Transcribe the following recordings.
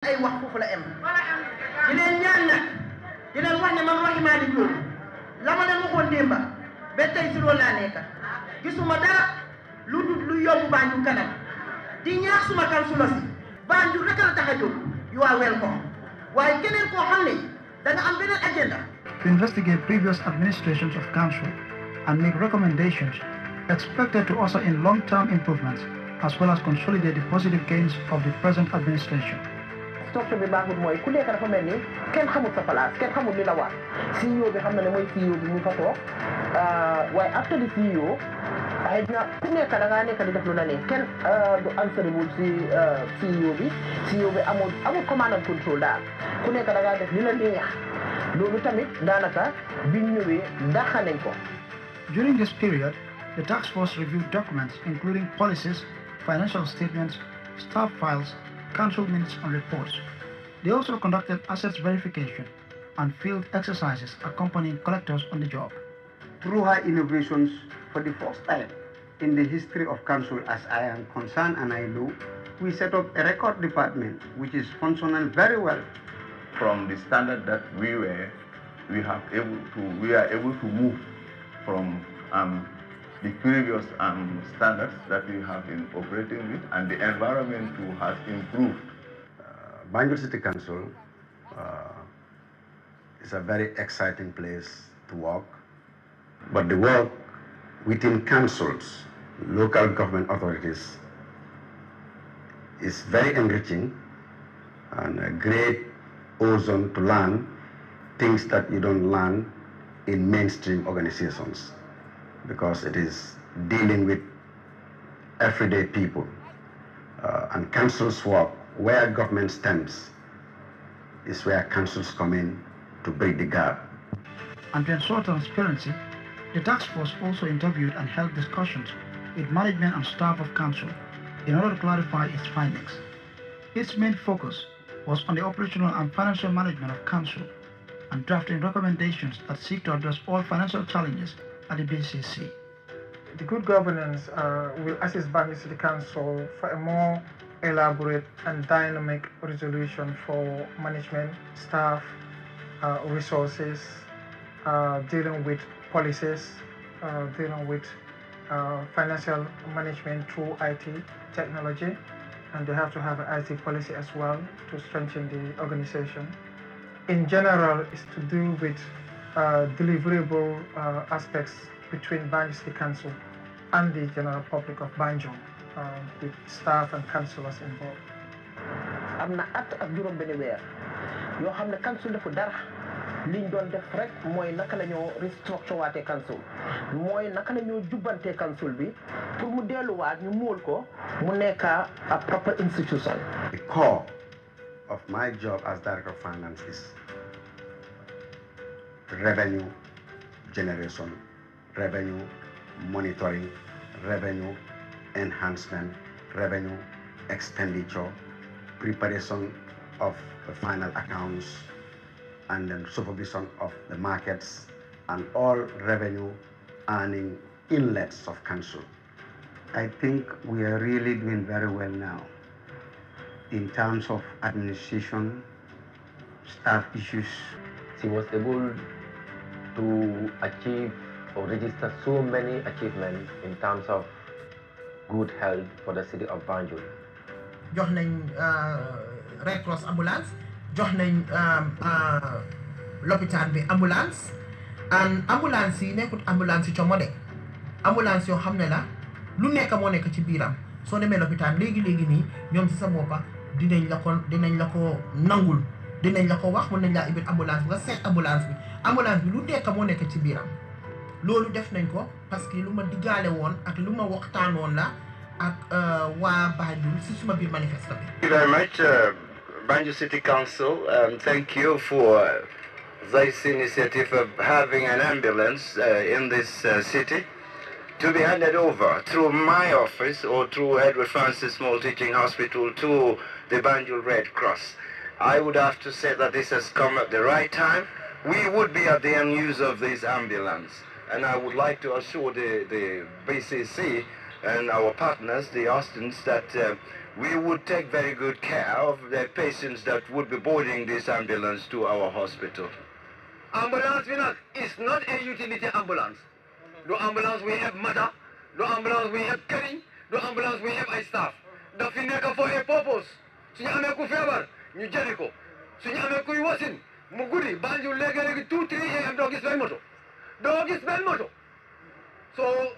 ay wax fofu la em di len ñaan nak di len wax ne man waxi Malick Diop la ma leen waxoon démba ba tey si loolu laa nekk gisuma dara lu yóbbu Banjul kanam di ñaax suma councilor si Banjul rek la tax a jóg you are welcome waaye keneen koo xam ne da nga am beneen agenda. To investigate previous administrations of council and make recommendations expected to usher in long-term improvements as well as consolidate the positive gains of the present administration. Structure bi baaxul mooy ku nekk dafa mel ni kenn xamul sa place kenn xamul li la war CEO bi xam na ne mooy CEO bi mu fa toog waaye after the CEO ay na ku nekk da ngaa nekk di def lu la ne kenn du answerable si CEO bi amul command and control daal ku nekk da ngaa def li la neex loolu tamit daanaka biñ ñëwee dàqa nañ ko. During this period, the task force reviewed documents including policies, financial statements, staff files, council minutes and reports. They also conducted assets verification and field exercises accompanying collectors on the job. Through her innovations, for the first time in the history of council as I am concerned and I know, we set up a record department which is functional very well. From the standard that we are able to move from the previous standards that we have been operating with, and the environment too has improved. Banjul City Council is a very exciting place to work, but the work within councils, local government authorities, is very enriching and a great ozone to learn things that you don't learn in mainstream organizations, because it is dealing with everyday people. And councils work where government stands is where councils come in to break the gap. And to ensure transparency, the task force also interviewed and held discussions with management and staff of council in order to clarify its findings. Its main focus was on the operational and financial management of council and drafting recommendations that seek to address all financial challenges at the BCC. The good governance will assist Banjul City Council for a more elaborate and dynamic resolution for management, staff, resources, dealing with policies, dealing with financial management through IT technology, and they have to have an IT policy as well to strengthen the organization. In general, it's to do with deliverable aspects between Banjul City Council and the general public of Banjul, with staff and councillors involved. am na at ak juróom benn weer yoo xam ne council defu dara liñ doon def rek mooy naka la ñoo restructure waatee council mooy naka la ñoo jubbantee council bi pour mu delluwaat ñu móol ko mu nekk a proper institution. The core of my job as Director of Finance is revenue generation, revenue monitoring, revenue enhancement, revenue expenditure, preparation of the final accounts, and then supervision of the markets and all revenue earning inlets of council. I think we are really doing very well now in terms of administration, staff issues. She was able to achieve or register so many achievements in terms of good health for the city of Banjul. jox nañ Red Cross ambulance, jox nañ l'hôpital bi ambulance, and ambulance yi nekkut ambulance yi como de ambulance yoo xam ne la lu nekk moo nekk ci biiram soo demee l'hôpital léegi nii ñoom ci sa boppa dinañ la ko nangul, dinañ la ko wax mën nañ laa ibbil ambulance nga seet ambulance bi lu nekk moo nekk ci biiram loolu def nañ ko parce que lu ma diggaale woon ak lu ma waxtaanoon la ak waa Banjul ci suma biir manifeste bi. Thank you very much, Banjul City Council. Thank you for this initiative of having an ambulance in this city to be handed over through my office or through Edward Francis Small Teaching Hospital to the Banjul Red Cross. I would have to say that this has come at the right time. We would be at the end use of this ambulance, and I would like to assure the BCC and our partners, the Austins, that we would take very good care of the patients that would be boarding this ambulance to our hospital. Ambulance is not a utility ambulance. The ambulance we have matter, the ambulance we have carrying, the ambulance we have a staff. The fineka for a purpose. Sunyame ku fever, New Jericho. Sunyame ku wasin, Muguri, Banju leg 2, 3 a.m. dog is moto. Dog is moto. So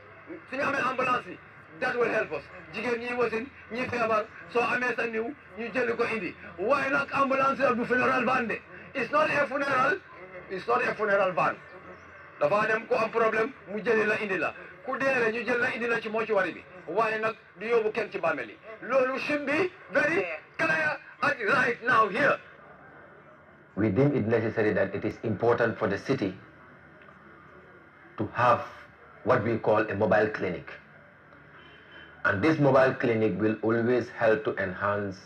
Sunyame ambulance, that will help us. Jigen ni wasin, ni fever, so Amesa new, New Jericho Indi. Why not ambulance of the funeral van? It's not a funeral. It's not a funeral van. The van ko am problem mu jël la indi la ku délé ñu jël la indi la ci mortuary bi waye nak du yobu kenn ci bameli lolu should be very clear right now here. We deem it necessary that it is important for the city to have what we call a mobile clinic, and this mobile clinic will always help to enhance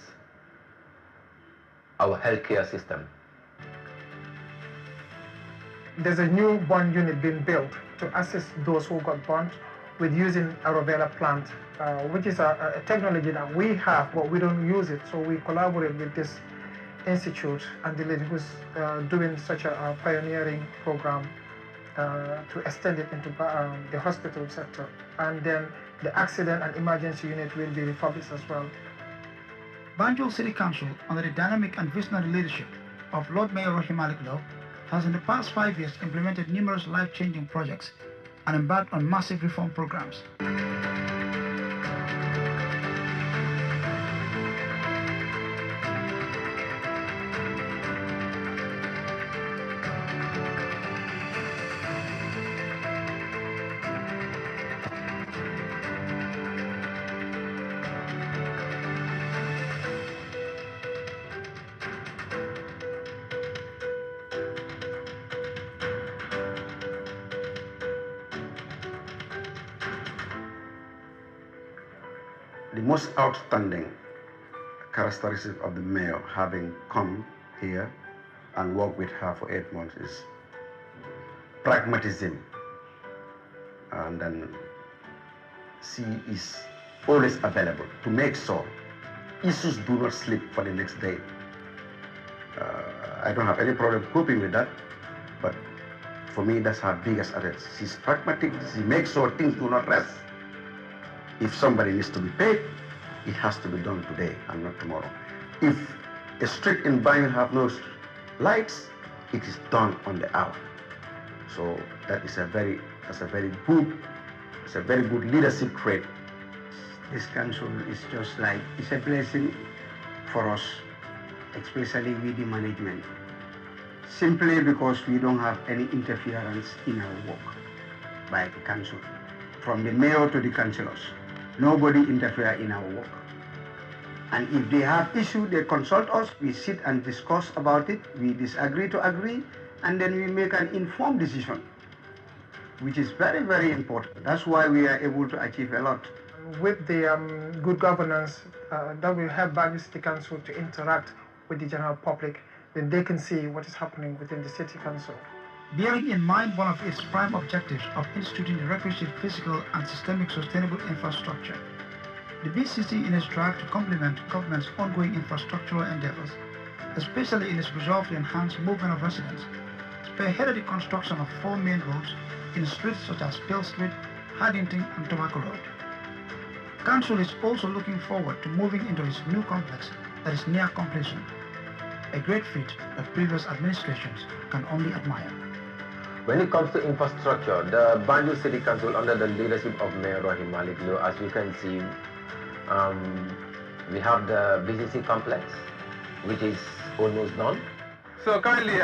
our healthcare system. There's a new burn unit being built to assist those who got burnt with using a rubella plant, which is a technology that we have, but we don't use it. So we collaborate with this institute and the lady who's doing such a pioneering program to extend it into the hospital sector. And then the accident and emergency unit will be refurbished as well. Banjul City Council, under the dynamic and visionary leadership of Lord Mayor Rahim Malik Low, has in the past 5 years implemented numerous life-changing projects and embarked on massive reform programs. The most outstanding characteristic of the mayor, having come here and worked with her for 8 months, is pragmatism. And then she is always available to make sure issues do not slip for the next day. I don't have any problem coping with that, but for me, that's her biggest asset. She's pragmatic. She makes sure things do not rest. If somebody needs to be paid, it has to be done today and not tomorrow. If a street in Banjul have no lights, it is done on the hour. So that is a very good leadership trait. This council is just like, it's a blessing for us, especially with the management. Simply because we don't have any interference in our work by the council. From the mayor to the councillors, nobody interferes in our work. And if they have issue, they consult us, we sit and discuss about it, we disagree to agree, and then we make an informed decision, which is very, very important. That's why we are able to achieve a lot. With the good governance that will help Banjul City Council to interact with the general public, then they can see what is happening within the City Council. Bearing in mind one of its prime objectives of instituting the requisite physical and systemic sustainable infrastructure, the BCC, in its drive to complement government's ongoing infrastructural endeavors, especially in its resolve to enhance movement of residents, spearheaded the construction of 4 main roads in streets such as Peel Street, Haddington and Tobacco Road. Council is also looking forward to moving into its new complex that is near completion, a great feat that previous administrations can only admire. When it comes to infrastructure, the Banjul City Council, under the leadership of Mayor Rahim Malik, as you can see, we have the BCC complex, which is almost done. So currently,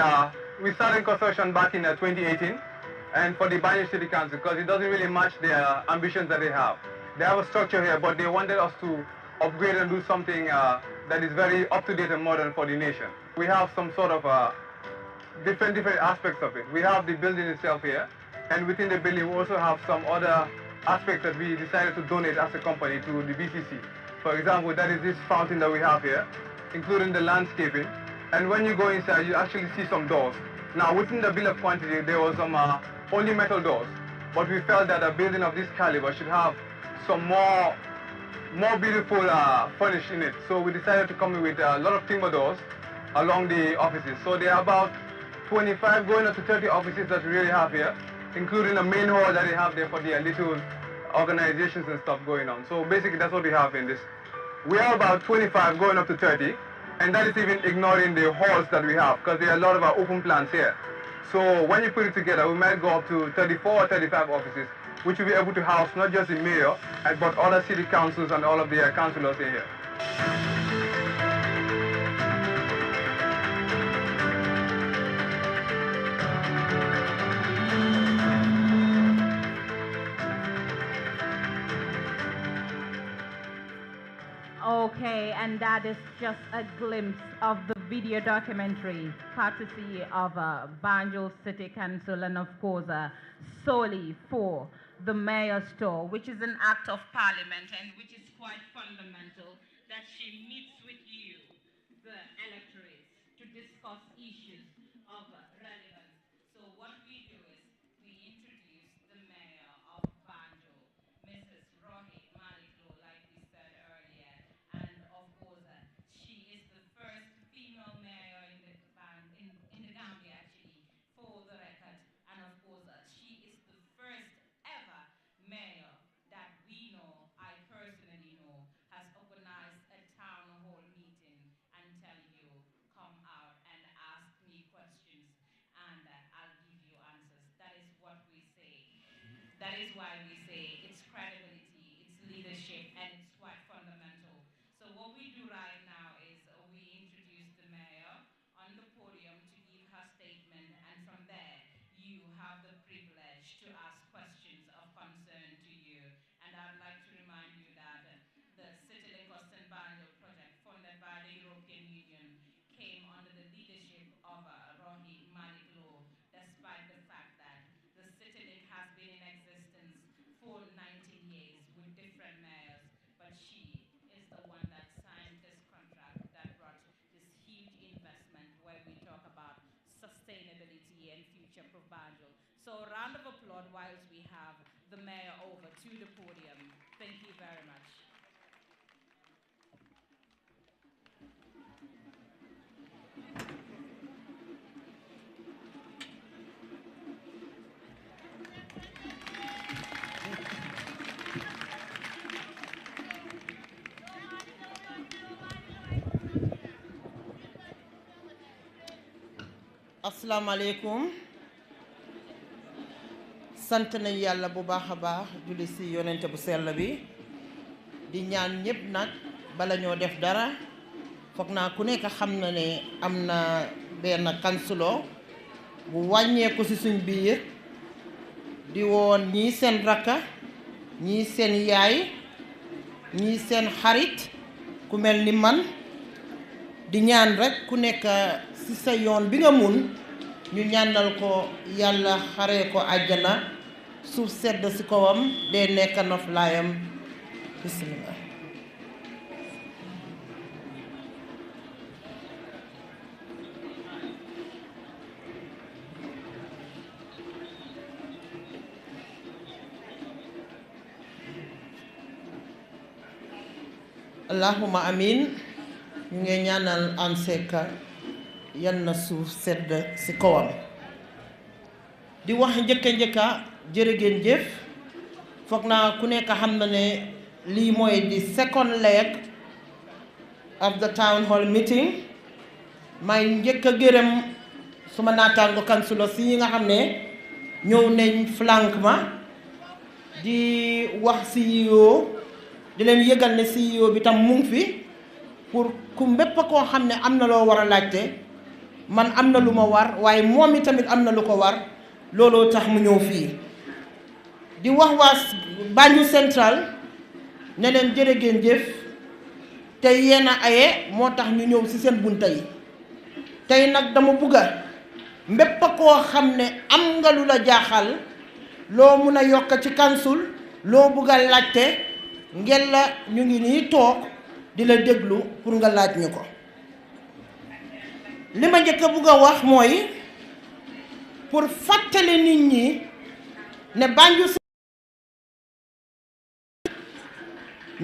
we started construction back in 2018, and for the Banjul City Council, because it doesn't really match their ambitions that they have. They have a structure here, but they wanted us to upgrade and do something that is very up-to-date and modern for the nation. We have some sort of different aspects of it. We have the building itself here, and within the building we also have some other aspects that we decided to donate as a company to the BCC. For example, that is this fountain that we have here, including the landscaping. And when you go inside, you actually see some doors. Now, within the bill of quantity, there was some only metal doors, but we felt that a building of this caliber should have some more more beautiful furnish in it. So we decided to come in with a lot of timber doors along the offices. So there are about 25 going up to 30 offices that we really have here, including a main hall that they have there for the little organizations and stuff going on. So basically that's what we have in this. We are about 25 going up to 30, and that is even ignoring the halls that we have, because there are a lot of our open plans here. So when you put it together, we might go up to 34 or 35 offices, which will be able to house not just the mayor, but other city councils and all of the councillors in here. Okay, and that is just a glimpse of the video documentary, courtesy of Banjul City Council and of course solely for the Mayor's Tour, which is an act of parliament and which is quite fundamental that she meets with you, the electorates, to discuss issues of relevance. So what we do is we introduce the Mayor of Banjul, Mrs. Rohit Maliklo, like we said earlier. And of course, she is the first female mayor in the Gambia, actually, for the record. And of course, she is the first ever mayor that we know, I personally know, has organized a town hall meeting and tell you, come out and ask me questions, and I'll give you answers. That is what we say. That is why we say it's credibility, it's leadership, and it's quite fundamental. So what we do right now is we introduce the mayor on the podium to give her statement, and from there you have the privilege to ask questions of concern to you. And I'd like to remind you that the CityLink Austin Banjul project, funded by the European Union, came under the leadership of Rohit Maliklo, despite the fact that the CityLink has been in existence for 19 years with different mayors, but she is the one that signed this contract that brought this huge investment where we talk about sustainability and future for Banjul. So a round of applause whilst we have the mayor over to the podium. Thank you very much. asalaamaaleykum sant nañ yàlla bu baax a baax julli si yonente bu sell bi di ñaan ñëpp nag bala ñoo def dara foog naa ku nekk xam na ne am na benn kansulo bu wàññeeku si suñ biir di woon ñii seen rakka ñii seen yaay ñii seen xarit ku mel ni man di ñaan rek ku nekk ci sa yoon bi nga mun ñu ñaanal ko yàlla xaree ko àjjana suuf sedd ci kawam dee nekk noflaayam bismillah allahumma amin ñu ngi ñaanal Anseka yan na suuf sedd ci kawam di wax njëkka jërë ngeen jëf foog naa ku nekk xam na ne lii mooy di second leg of the town hall meeting may njëkk a gërëm suma naataango kansulo si yi nga xam ne ñëw nañ flank ma di wax CEO di leen yëgal ne CEO bi tam mu ngi fi pour ku mbépp koo xam ne am na loo war a laajte man am na lu ma war waaye moom itamit am na lu ko war looloo tax mu ñëw fii di wax waa Banjul Central ne leen jërë ngeen jëf tey yéen a aye moo tax ñu ñëw ci seen bunta yi tey nag dama bugga mbépp koo xam ne am nga lu la jaaxal loo mun a yokk ci kansul loo bugga laajte ngeen la ñu ngi nii toog di la déglu pour nga laaj ñu ko li ma njëkk a bugg a wax mooy pour fàttali nit ñi ne Banjul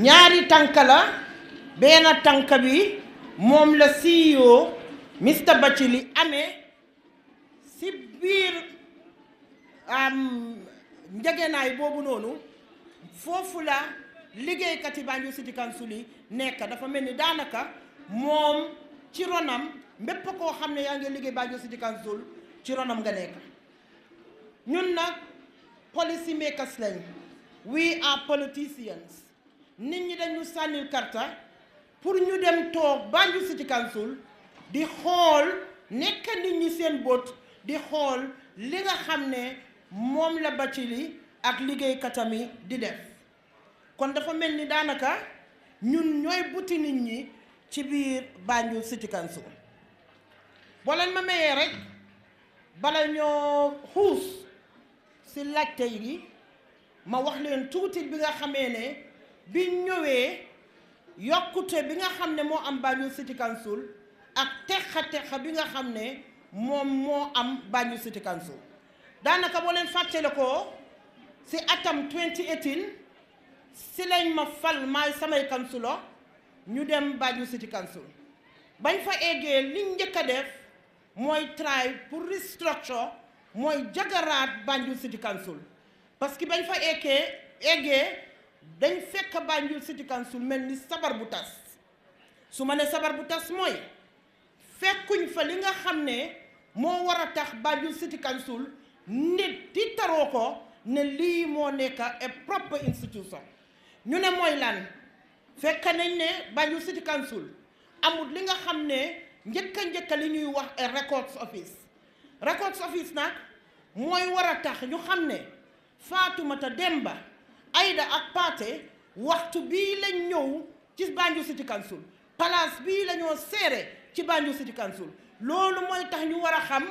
ñaari tànk la benn tànk bi moom la CEO Mr Bathily amee si biir njëgënaay boobu noonu foofu la liggéeykat yi Banjul City Council yi nekk dafa mel ni daanaka moom ci ronam mbépp koo xam ne yaa ngi liggéey Banjul City Council ci ronam nga nekk ñun nag policy makers lañ we are politicians nit ñi dañu sànnil karta pour ñu dem toog Banjul City Council di xool nekk nit ñi seen bët di xool li nga xam ne moom la Bathily ak liggéeykatam yi di def kon dafa mel ni daanaka ñun ñooy buti nit ñi ci biir Banjul City Council boo leen ma mayee rek bala ñoo xuus si laajte yi ma wax leen tuuti bi nga xamee ne bi ñëwee yokkute bi nga xam ne moo am Banjul City Council ak texa bi nga xam ne moom moo am Banjul City Council daanaka boo leen fàttale ko si atam 2018 si lañ ma fal maay samay councilor ñu dem Banjul City Council bañ fa eggee liñ njëkk a def mooy try pour restructure mooy jagaraat Banjul City Council parce que bañ fa eggee dañ fekk Banjul City Council mel ni sabar bu tas su ma ne sabar bu tas mooy fekkuñ fa li nga xam ne moo war a tax Banjul City Council nit ti taroo ko ne lii moo nekk a proper institution ñu ne mooy lan fekk nañ ne Banjul City Council amul li nga xam ne njëkka li ñuy wax a records office nag mooy war a tax ñu xam ne Fatoumata Demba Aida ak Paate waxtu bii lañ ñëw ci Banjul City Council place bii la ñoo seere ci Banjul City Council loolu mooy tax ñu war a xam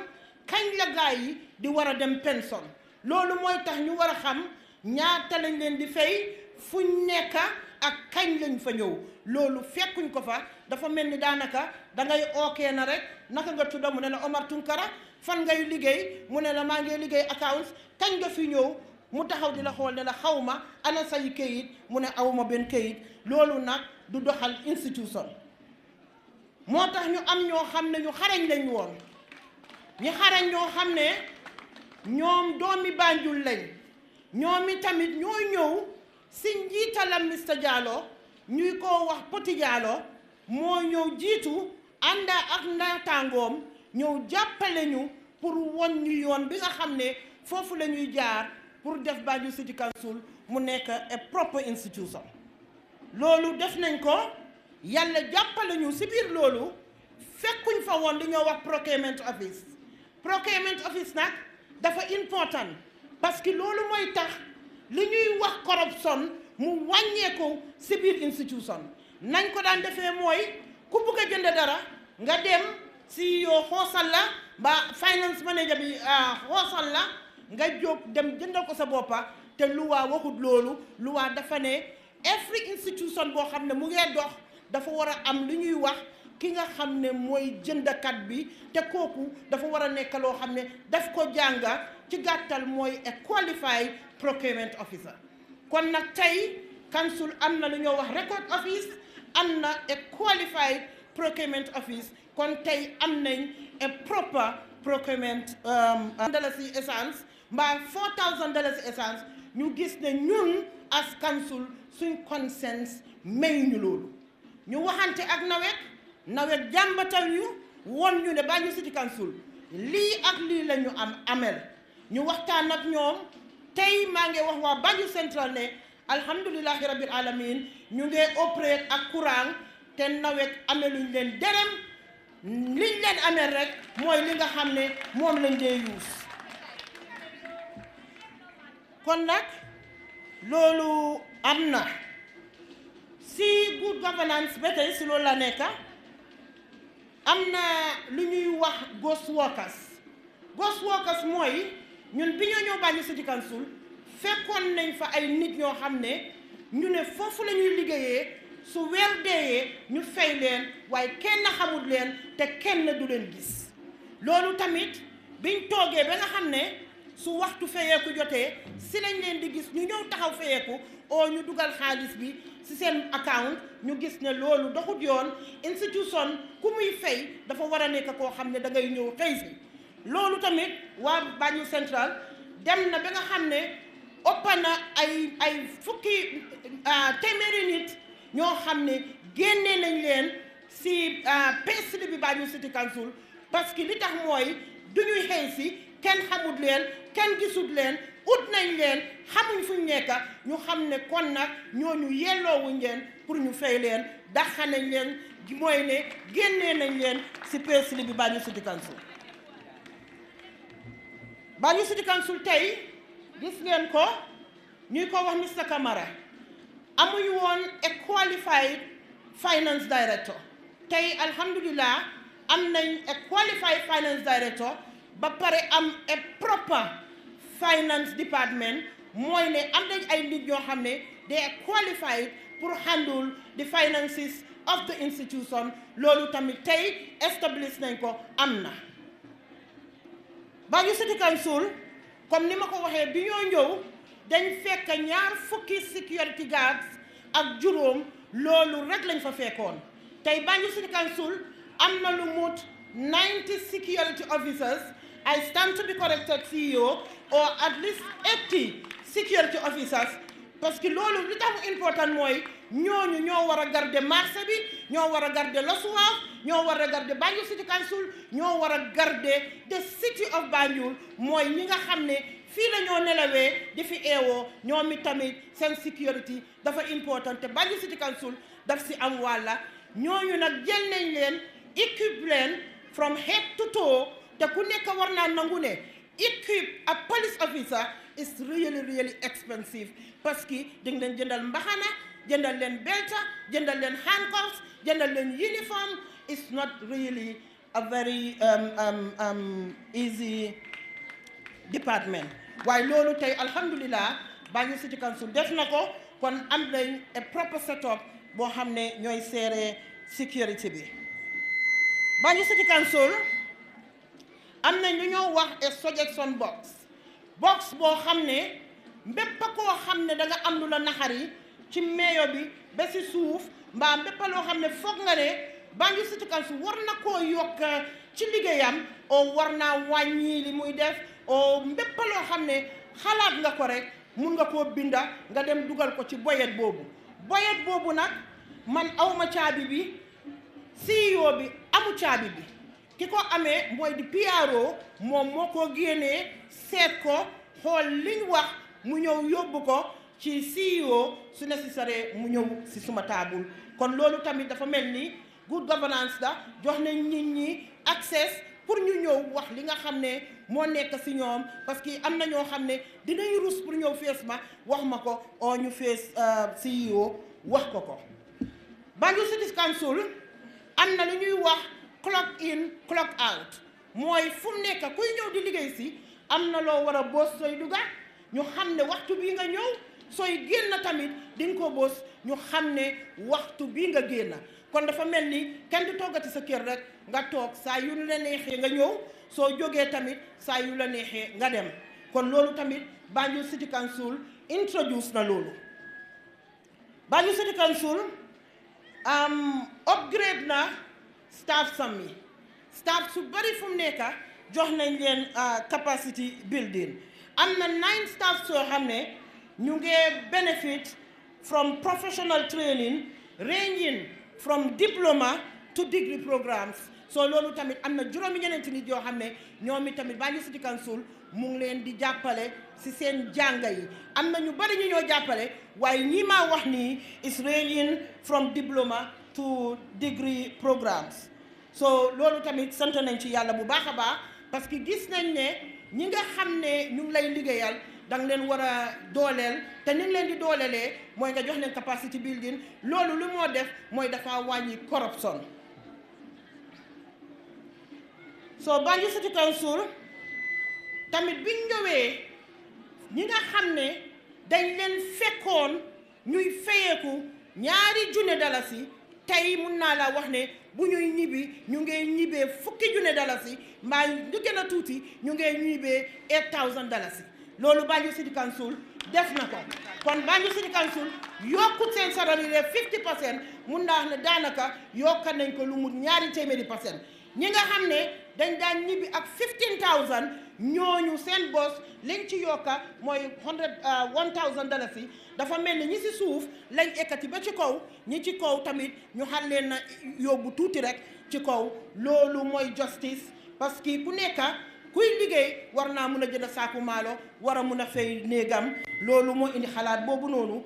kañ la gaay yi di war a dem pension loolu mooy tax ñu war a xam ñaata lañ leen di fay fuñ nekk ak kañ lañ fa ñëw loolu fekkuñ ko fa dafa mel ni daanaka dangay ookee na rek naka nga tudda mu ne la Omar Tunkara fan ngay liggéey mu ne la maa ngi liggéey accounts kañ nga fi ñëw mu taxaw di la xool ne la xaw ma ana say këyit mu ne awma benn këyit loolu nag du doxal institution moo tax ñu am ñoo xam ne ñu xarañ lañ woon ñi xarañ ñoo xam ne ñoom doomi Banjul lañ ñoomi tamit ñoo ñëw si njiitalam Mr Jallow ñuy ko wax Poti Jallow moo ñëw jiitu ànda ak naataangoom ñëw jàppale ñu pour won ñu yoon bi nga xam ne foofu la ñuy jaar pour def Banjul City Council mu nekk a proper institution loolu def nañ ko yàlla jàppale ñu si biir loolu fekkuñ fa woon li ñoo wax procurement office nag dafa important parce que loolu mooy tax li ñuy wax corruption mu wàññeeku si biir institution nañ ko daan defee mooy ku bugg a jënd dara nga dem si yoo xoosal la ba finance manager bi xoosal la nga jóg dem jëndal ko sa boppa te luwaa waxut loolu luwaa dafa ne every institution boo xam ne mu ngee dox dafa war a am li ñuy wax ki nga xam ne mooy jëndkat bi te kooku dafa war a nekk loo xam ne daf ko jànga ci gàttal mooy a qualified procurement officer kon nag tey council am na lu ñoo wax record office am na a qualified procurement office kon tey am nañ a proper procurement dalasi essence mbaa $4,000 essence ñu gis ne ñun as council suñ conscience may ñu loolu ñu waxante ak nawet jàmbatal ñu won ñu ne Banjul City Council lii ak lii la ñu amel ñu waxtaan ak ñoom tey maa ngi wax waa Banjul Central ne alhamdulillahi rabbil alamin ñu ngi opéré ak courant te nawet ameluñ leen derem liñ leen amel rek mooy li nga xam ne moom lañ dee yuus kon nag loolu am na si good governance ba tey si loolu la nekk am na lu ñuy wax ghost workers mooy ñun bi ñoo ñëw Banjul City Council fekkoon nañ fa ay nit ñoo xam ne ñu ne foofu la ñuy liggéeyee su weer deeyee ñu fay leen waaye kenn xamul leen te kenn du leen gis loolu tamit biñ toogee ba nga xam ne su waxtu fayeeku jotee si lañ leen di gis ñu ñëw taxaw fayeeku oo ñu dugal xaalis bi ci seen account ñu gis ne loolu doxut yoon institution ku muy fay dafa war a nekk koo xam ne da ngay ñëw xëy si loolu tamit waa Banjul Central dem na ba nga xam ne ëpp na ay fukki téeméeri nit ñoo xam ne génnee nañ leen si payslip bi Banjul City Council parce que li tax mooy du ñuy xëy si kenn xamut leen kenn gisut leen ut nañ leen xamuñ fuñ nekk ñu xam ne kon nag ñooñu yelloowuñ leen pour ñu fay leen daxa nañ leen mooy ne génnee nañ leen si payslip bi Banjul City Council. Banjul City Council tey gis ngeen ko ñuy ko wax Mr Camara amuñu woon a qualified finance director tey alhamdulillah am nañ a qualified finance director ba pare am a proper finance department mooy ne am nañ ay nit ñoo xam ne they are qualified pour handle the finances of the institution loolu tamit tey establish nañ ko am na. Banjul City Council comme ni ma ko waxee bi ñoo ñëw dañ fekk ñaar fukki security guards ak juróom loolu rek lañ fa fekkoon tey Banjul City Council am na lu mut 90 security officers. I stand to be corrected, CEO, or at least 80 security officers parce que loolu li tax mu important mooy ñooñu ñoo war a garder marché bi ñoo war a garder Losuwaaf ñoo war a garder Banjul City Council ñoo war a garder the city of Banjul mooy ñi nga xam ne fii la ñoo nelawee di fi eewoo ñoom tamit seen security dafa important te Banjul City Council daf si am wàlla ñooñu nag jël nañ leen équipe leen from head to toe te ku nekk war naa nangu ne equip a police officer is really expensive parce que di nga leen jëndal mbaxana jëndal leen belta jëndal leen handcuffs jëndal leen uniform it's not really a very easy department waaye loolu tey alhamdulillah Banjul City Council def na ko kon am nañ a proper setup boo xam ne ñooy seere security bi Banjul City Council am nañ lu ñoo wax a suggestion box boo xam ne mbépp koo xam ne da nga am lu la naxari ci meeyo bi ba si suuf mbaa mbépp loo xam ne foog nga ne Banjul City Council war na koo yokk ci liggéeyam oo war naa wàññi li muy def oo mbépp loo xam ne xalaat nga ko rek mun nga koo binda nga dem dugal ko ci boyet boobu nag man awma caabi bi CEO bi amu caabi bi ki ko amee mooy di PRO moom moo ko génnee seet ko xool liñ wax mu ñëw yóbbu ko ci CEO su nécessaire mu ñëw si suma taabul kon loolu tamit dafa mel ni good governance da jox nañ nit ñi access pour ñu ñëw wax li nga xam ne moo nekk si ñoom parce que am na ñoo xam ne dinañ rus pour ñëw fees ma wax ma ko oo ñu fees CEO wax ko Banjul City Council am na lu ñuy wax clock in clock out mooy fu mu nekk kuy ñëw di liggéey si am na loo war a boos sooy dugga ñu xam ne waxtu bii nga ñëw sooy génn tamit di nga ko boos ñu xam ne waxtu bii nga génn kon dafa mel ni kenn du toggati sa kër rek nga toog saa yu la neexee nga ñëw soo jógee tamit saa yu la neexee nga dem kon loolu tamit Banjul City Council introduce na loolu Banjul City Council upgrade na staff sami staff su bari fu mu nekk jox nañ leen capacity building am na 9 staff soo xam ne ñu ngi benefit from professional training ranging from diploma to degree programs so loolu tamit am na juróomi ñeneenti nit yoo xam ne ñoom tamit Banjul City Council mu ngi leen di jàppale si seen jànga yi am na ñu bari ñu ñoo jàppale waaye ñi maa wax nii is ranging from diploma to degree programs so loolu tamit sant nañ ci yàlla bu baax a baax parce que gis nañ ne ñi nga xam ne ñu ngi lay liggéeyal danga leen war a dooleel te ni leen di doolelee mooy nga jox leen capacity building loolu lu moo def mooy dafa wàññi corruption so Banjul City Council tamit biñ ñëwee ñi nga xam ne dañ leen fekkoon ñuy fayeeku $2,000 tey mun naa la wax ne bu ñuy ñibbi ñu ngee ñibbee $10,000 mbaa ñu gën a tuuti ñu ngee ñibbee $8,000 loolu Banjul City Council def na ko kon Banjul City Council yokkut seen salary 50% mun naa wax ne daanaka yokka nañ ko lu mu 200%. ñi nga xam ne dañ daan ñibbi ak 15000 ñooñu seen bos liñ ci yokka mooy $1000 dafa mel ni ñi ci suuf lañ ekkati ba ci kaw ñi ci kaw tamit ñu xal leen na yóbbu tuuti rek ci kaw loolu mooy justice parce que ku nekk kuy liggéey war naa mun a jënd saaku maalo war a mun a fay néegam loolu moo indi xalaat boobu noonu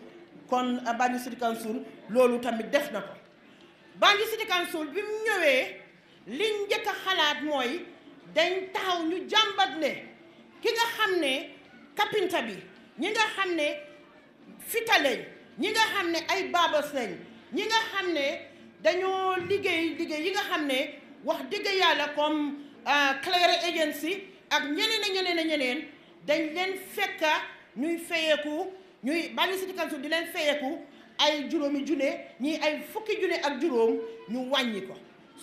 kon Banjul City Council loolu tamit def na ko Banjul City Council bi mu ñëwee liñ njëkk a xalaat mooy dañ taxaw ñu jàmbat ne ki nga xam ne kapinta bi ñi nga xam ne fita lañ ñi nga xam ne ay baabas lañ ñi nga xam ne dañoo liggéey yi nga xam ne wax dëgg yàlla comme clearing agency ak ñeneen dañ leen fekka ñuy fayeeku ñuy Banjul City Council di leen fayeeku ay juróomi junne ñii ay fukki junne ak juróom ñu wàññi ko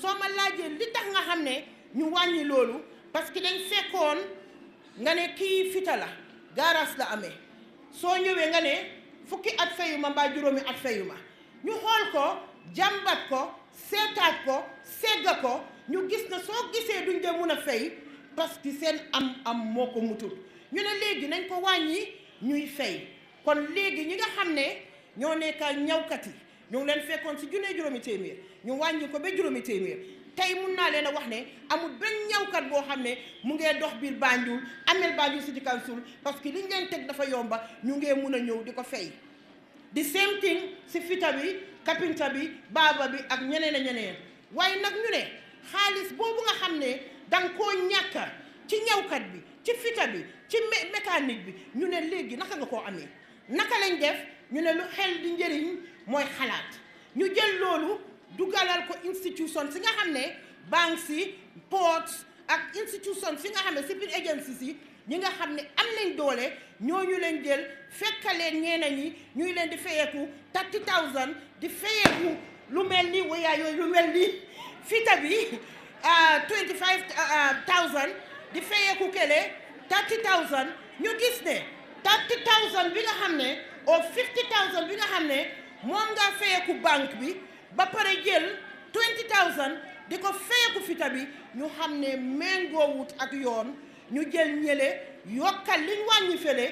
soo ma laajee li tax nga xam ne ñu wàññi loolu parce que dañ fekkoon nga ne kii fita la gaaraas la amee soo ñëwee nga ne fukki at fayuma mbaa juróomi at fayuma ñu xool ko jàmbat ko seetaat ko segga ko ñu gis na soo gisee duñ dee mun a fay parce que seen am moo ko mutul ñu ne léegi nañ ko wàññi ñuy fay kon léegi ñi nga xam ne ñoo nekk ñawkat yi ñu ngi leen fekkoon si juróomi téeméer ñu wàññi ko ba juróomi téeméer tey mun naa leen a wax ne amul benn ñawkat boo xam ne mu ngee dox biir Banjul amel Banjul City Council parce que liñ leen teg dafa yomba ñu ngee mun a ñëw di ko fay the same thing si fita bi kapinta bi baaba bi ak ñeneen waaye nag ñu ne xaalis boobu nga xam ne danga koo ñàkka ci ñawkat bi ci fita bi ci mécanique bi ñu ne léegi naka nga koo amee naka lañ def ñu ne lu xel di njëriñ mooy xalaat ñu jël loolu dugalal ko institution si nga xam ne banques si ports ak institution si nga xam ne civil agencies yi ñi nga xam ne am nañ doole ñooñu leen jël fekkaleen ñeneen ñi ñuy leen di fayeeku 30000 di fayeeku lu mel ni wayaa yooyu lu mel ni fita bi 25000 di fayeeku kele 30000 ñu gis ne 30000 bi nga xam ne ou 50000 bi nga xam ne moom nga fayeeku banque bi ba pare jël 20000 di ko fayeeku fita bi ñu xam ne méngoowut ak yoon ñu jël ñële yokkal liñ wàññi fële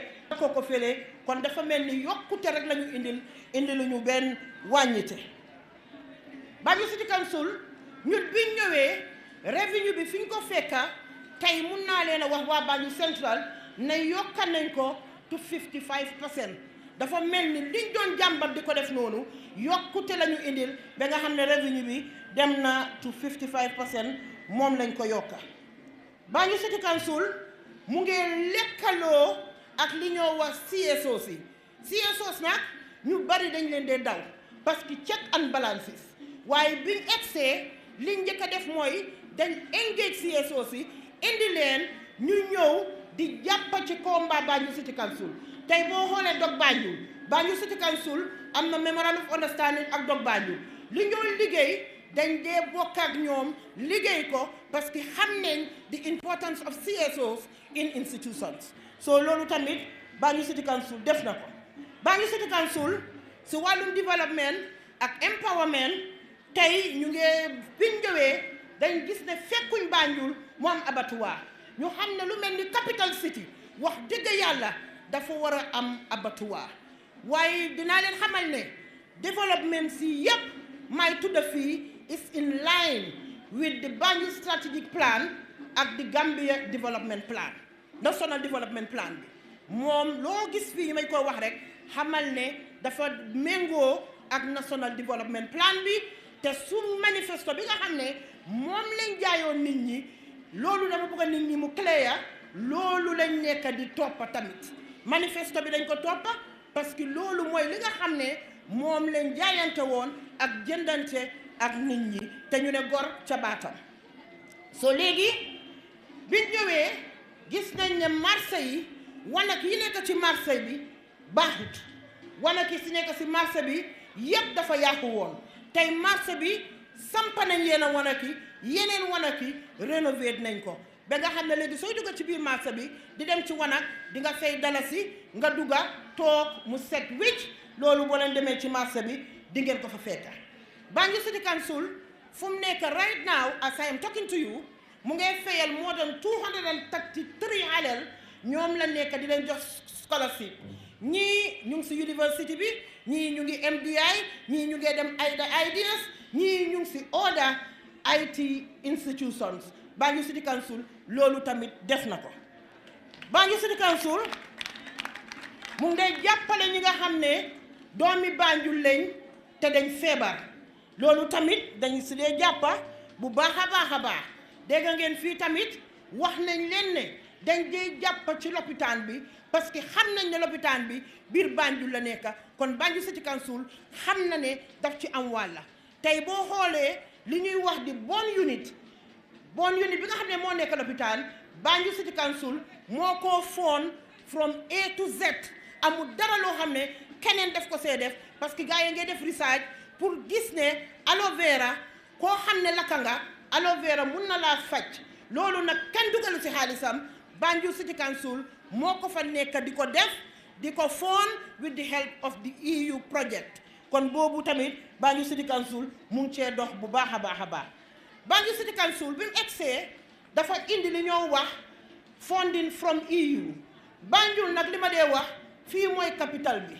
ko fële kon dafa mel ni yokkute rek la ñu indiluñu benn wàññite Banjul City Council ñun biñ ñëwee revenu bi fi ñu ko fekka tey mun naa leen a wax waa Banjul Central ne yokka nañ ko to 55%. dafa mel ni liñ doon jàmbat di ko def noonu yokkute la ñu indil ba nga xam ne revenu bi dem na to 55% moom lañ ko yokka Banjul City Council mu ngi lekkaloo ak li ñoo wax CSOs yi CSOs nag ñu bari dañ leen dee daw parce que check and balances waaye biñ egsee liñ njëkk a def mooy dañ engage CSOs yi indi leen ñu ñëw di jàppa ci combat Banjul City Council tey boo xoolee dog Banjul City Council am na memorandum of understanding ak dog Banjul li ñoo liggéey dañ dee bokk ak ñoom liggéey ko parce que xam nañ the importance of CSOs in institutions so loolu tamit Banjul City Council def na ko Banjul City Council si wàllum development ak empowerment tey ñu ngi biñ ñëwee dañ gis ne fekkuñ Banjul mu am abattoir ñu xam ne lu mel ni capital city wax dëgg yàlla dafa war a am abattoir waaye dinaa leen xamal ne développement si yëpp may tudda fii is in line with the Banjul strategic plan ak the Gambia development plan national development plan bi moom loo gis fii may ko wax rek xamal ne dafa méngoo ak national development plan bi te su manifesto bi nga xam ne moom lañ jaayoon nit ñi loolu dama bëgg nit ñi mu clair loolu lañ nekk di toppa tamit manifesto bi dañ ko toppa parce que loolu mooy li nga xam ne moom lañ jaayante woon ak jëndante ak nit ñi te ñu ne gor ca baatam so léegi biñ ñëwee gis nañ ne marché yi wanak yi nekk ci marché bi baaxut wanak yi si nekk si marché bi yëpp dafa yàqu woon tey marché bi samp nañ leen a wanak yi yeneen wanak yi rénover nañ ko ba nga xam ne léegi sooy dugga ci biir marché bi di dem ci wanak di nga fay dalasi nga dugga toog mu set wicc loolu boo leen demee ci marché bi di ngeen ko fa fekka Banjul City Council fu mu nekk right now as I am talking to you mu ngay fayal more than 233 halal ñoom la nekk di leen jox scholarship ñii ñu ngi si university bi ñii ñu ngi MDI ñii ñu ngi dem IDS ñii ñu ngi si other IT institutions Banjul City Council loolu tamit def na ko Banjul City Council mu ngi jàppale ñi nga xam ne doomi Banjul lañ te dañ feebar loolu tamit dañ si dee jàppa bu baax a baax dégg ngeen fii tamit wax nañ leen ne dañ dee jàpp ci lopitaan bi parce que xam nañ ne lopitaan bi biir Banjul la nekk kon Banjul City Council xam na ne daf ci am wàlla tey boo xoolee li ñuy wax di bon unit bi nga xam ne moo nekk lopitaan Banjul City Council moo ko foon from A to Z amul dara loo xam ne keneen def ko see def parce que gars yi ngay def research pour gis ne aloe vera koo xam ne lakka nga aloe vera mun na laa faj loolu nag kenn dugalu si xaalisam Banjul City Council moo ko fa nekk di ko def di ko fund with the help of the EU project kon boobu tamit Banjul City Council mu ngi cee dox bu baax a baax Banjul City Council bi mu egsee dafa indi li ñoo wax funding from EU Banjul nag li ma dee wax fii mooy capital bi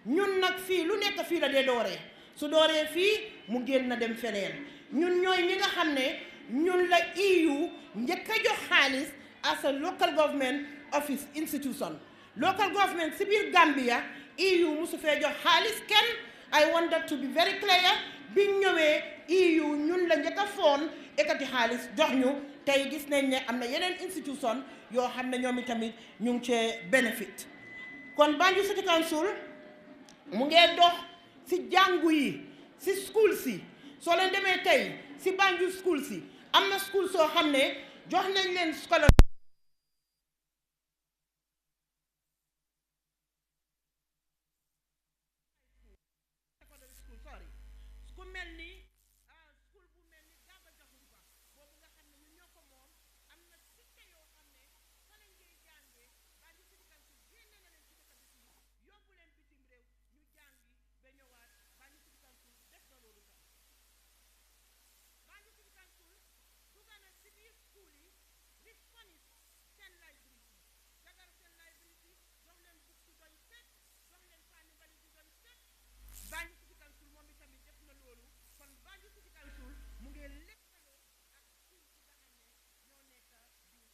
ñun nag fii lu nekk fii la dee dooree su dooree fii mu génn na dem feneen ñun ñooy ñi nga xam ne ñun la EU njëkk a jox xaalis as a local government office institution local government si biir Gambia EU musu fee jox xaalis kenn I want that to be very clear biñ ñëwee EU ñun la njëkk a foon ekati xaalis jox ñu tey gis nañ ne am na yeneen institution yoo xam ne ñoom itamit ñu ngi cee benefit kon Banjul City Council mu ngee dox si jàngu yi si school si soo leen demee tey si Banjul school si am na school soo xam ne jox nañ leen scholarship ku mel ni school bu mel ni Daba Jaxumpa boobu nga xam ne ñun ñoo ko moom am na sitte yoo xam ne fa lañ koy jàngee Banjul City Council génne na leen ci dëkk bi fii yóbbu leen bitim réew ñu jàngi ba ñëwaat Banjul City Council def na loolu tam Banjul City Council dugal na si biir school yi li fonis seen library jagar seen library bi jox leen bukk yu doy set jox leen fànni mbali yu doy set Banjul City Council moom itamit def na loolu kon Banjul City Council mu ngi lëkkaloo ak school yi nga xam ne ñoo nekk biir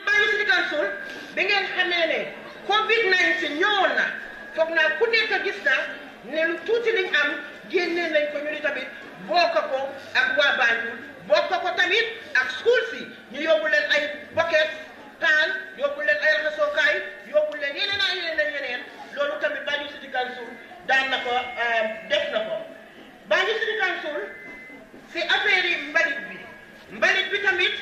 Banjul City Council bi ngeen xamee ne COVID-19 ñëwoon na foog naa ku nekk gis na ne lu tuuti liñ am génnee nañ ko ñu ni tamit bokk ko ak waa Banjul bokk ko tamit ak school si ñu yóbbu leen ay bucket paan yóbbu leen ay raxasookaay yóbbu leen yeneen loolu tamit Banjul City Council daan na ko def na ko Banjul City Council si affaire yi mbalit bi tamit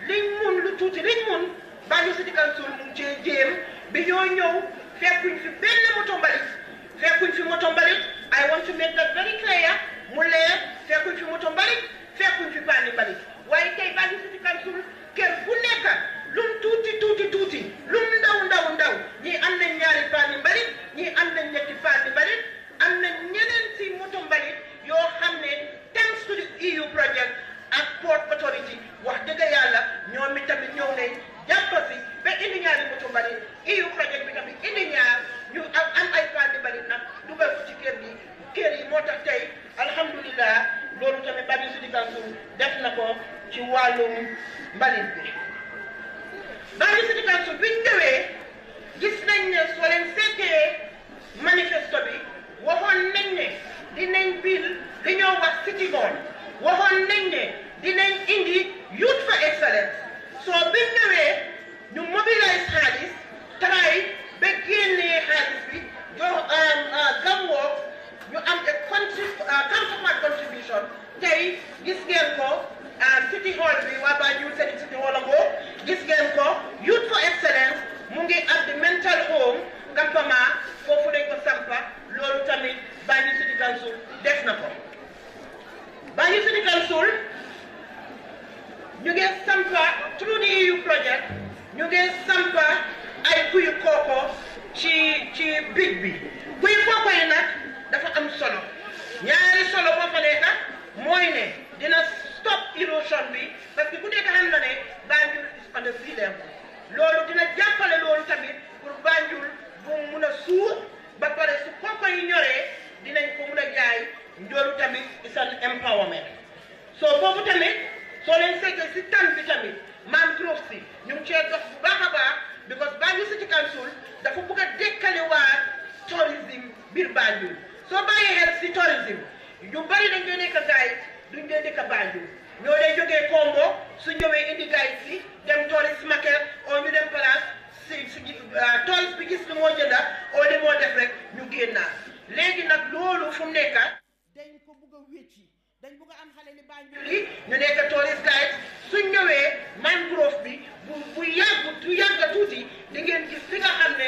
liñ mun lu tuuti liñ mun Banjul City Council mu ngi cee jéem bi ñoo ñëw fekkuñ fi benn moto mbalit I want to make that very clear mu leer fekkuñ fi moto mbalit fekkuñ fi paani mbalit waaye tey Banjul City Council kër bu nekk lum tuuti lum ndaw ñii am nañ ñaari paani mbalit ñii am nañ ñetti paani mbalit am nañ ñeneen si moto mbalit yoo xam ne thanks to the EU project ak Port Authority wax dëgg yàlla ñoom itamit ñëw nañ jàpp si ba indi ñaari moto mbalit EU project bi tamit indi ñaar ñu am ay paani mbalit nag dugal ko ci kër yi moo tax tey alhamdulillah loolu tamit Banjul City Council def na ko ci wàllum mbalit bi Banjul City Council biñ ñëwee gis nañ ne soo leen seetee manifesto bi waxoon nañ ne dinañ bil li ñoo wax city hall waxoon nañ ne dinañ indi youth for excellence soo biñ ñëwee ñu mobilize xaalis try ba génnee xaalis bi jox gamwoo ñu am a counterpart contribution tey gis ngeen ko city hall bi waa Banjul city hall ko gis ngeen ko youth for excellence mu ngi at the mental home campement foofu lañ ko sampa loolu tamit Banjul City Council def na ko Banjul City ñu ngi sampa through the EU project ñu ngi sampa ay kuyu kooko ci big bi kuyu kooko yi nag dafa am solo ñaari solo moo fa nekk mooy ne dina stop erosion bi parce que ku nekk xam na ne Banjul is on the sea level loolu dina jàppale loolu tamit pour Banjul bu mun a suux ba pare su kooko yi ñoree dinañ ko mun a jaay loolu tamit is an empowerment so boobu tamit soo leen seetee si tan bi tamit mangrove si ñu ngi cee dox bu baax a baax because Banjul City Council dafa bëgg a dekkaliwaat tourisme biir Banjul soo bàyyee xel si tourisme yu bari dañ dee nekk guide duñ dee dëkk Banjul ñoo dee jógee Kombo su ñëwee indi guide si dem tourist market oo ñu dem place si tourist bi gis lu moo jënda oo li moo def rek ñu génnaat léegi nag loolu fu mu nekk dañ ko bëgg a wécci dañ bëgg a am xale li Banjul yi ñu nekk tourist guide suñ ñëwee mangrove bi bu yàgg tuuti di ngeen gis fi nga xam ne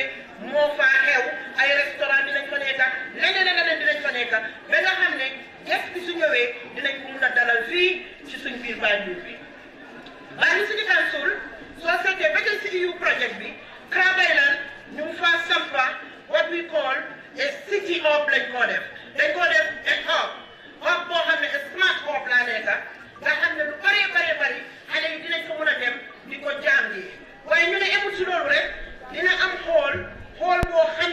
moo faa xew ay restaurant dinañ fa nekk leneen dinañ fa nekk ba nga xam ne guest bi su ñëwee dinañ ko mun a dalal fii ci suñ biir Banjul bi Banjul City Council soo seetee ba tey si EU project bi Crab Island ñu ngi faa sampa what we call a city hub lañ koo def dañ koo def hub boo xam ne smart hub laa nekk nga xam ne lu bari xale yi dinañ ko mën a dem di ko jàngi waaye ñu ne emul si loolu rek dina am xool boo xam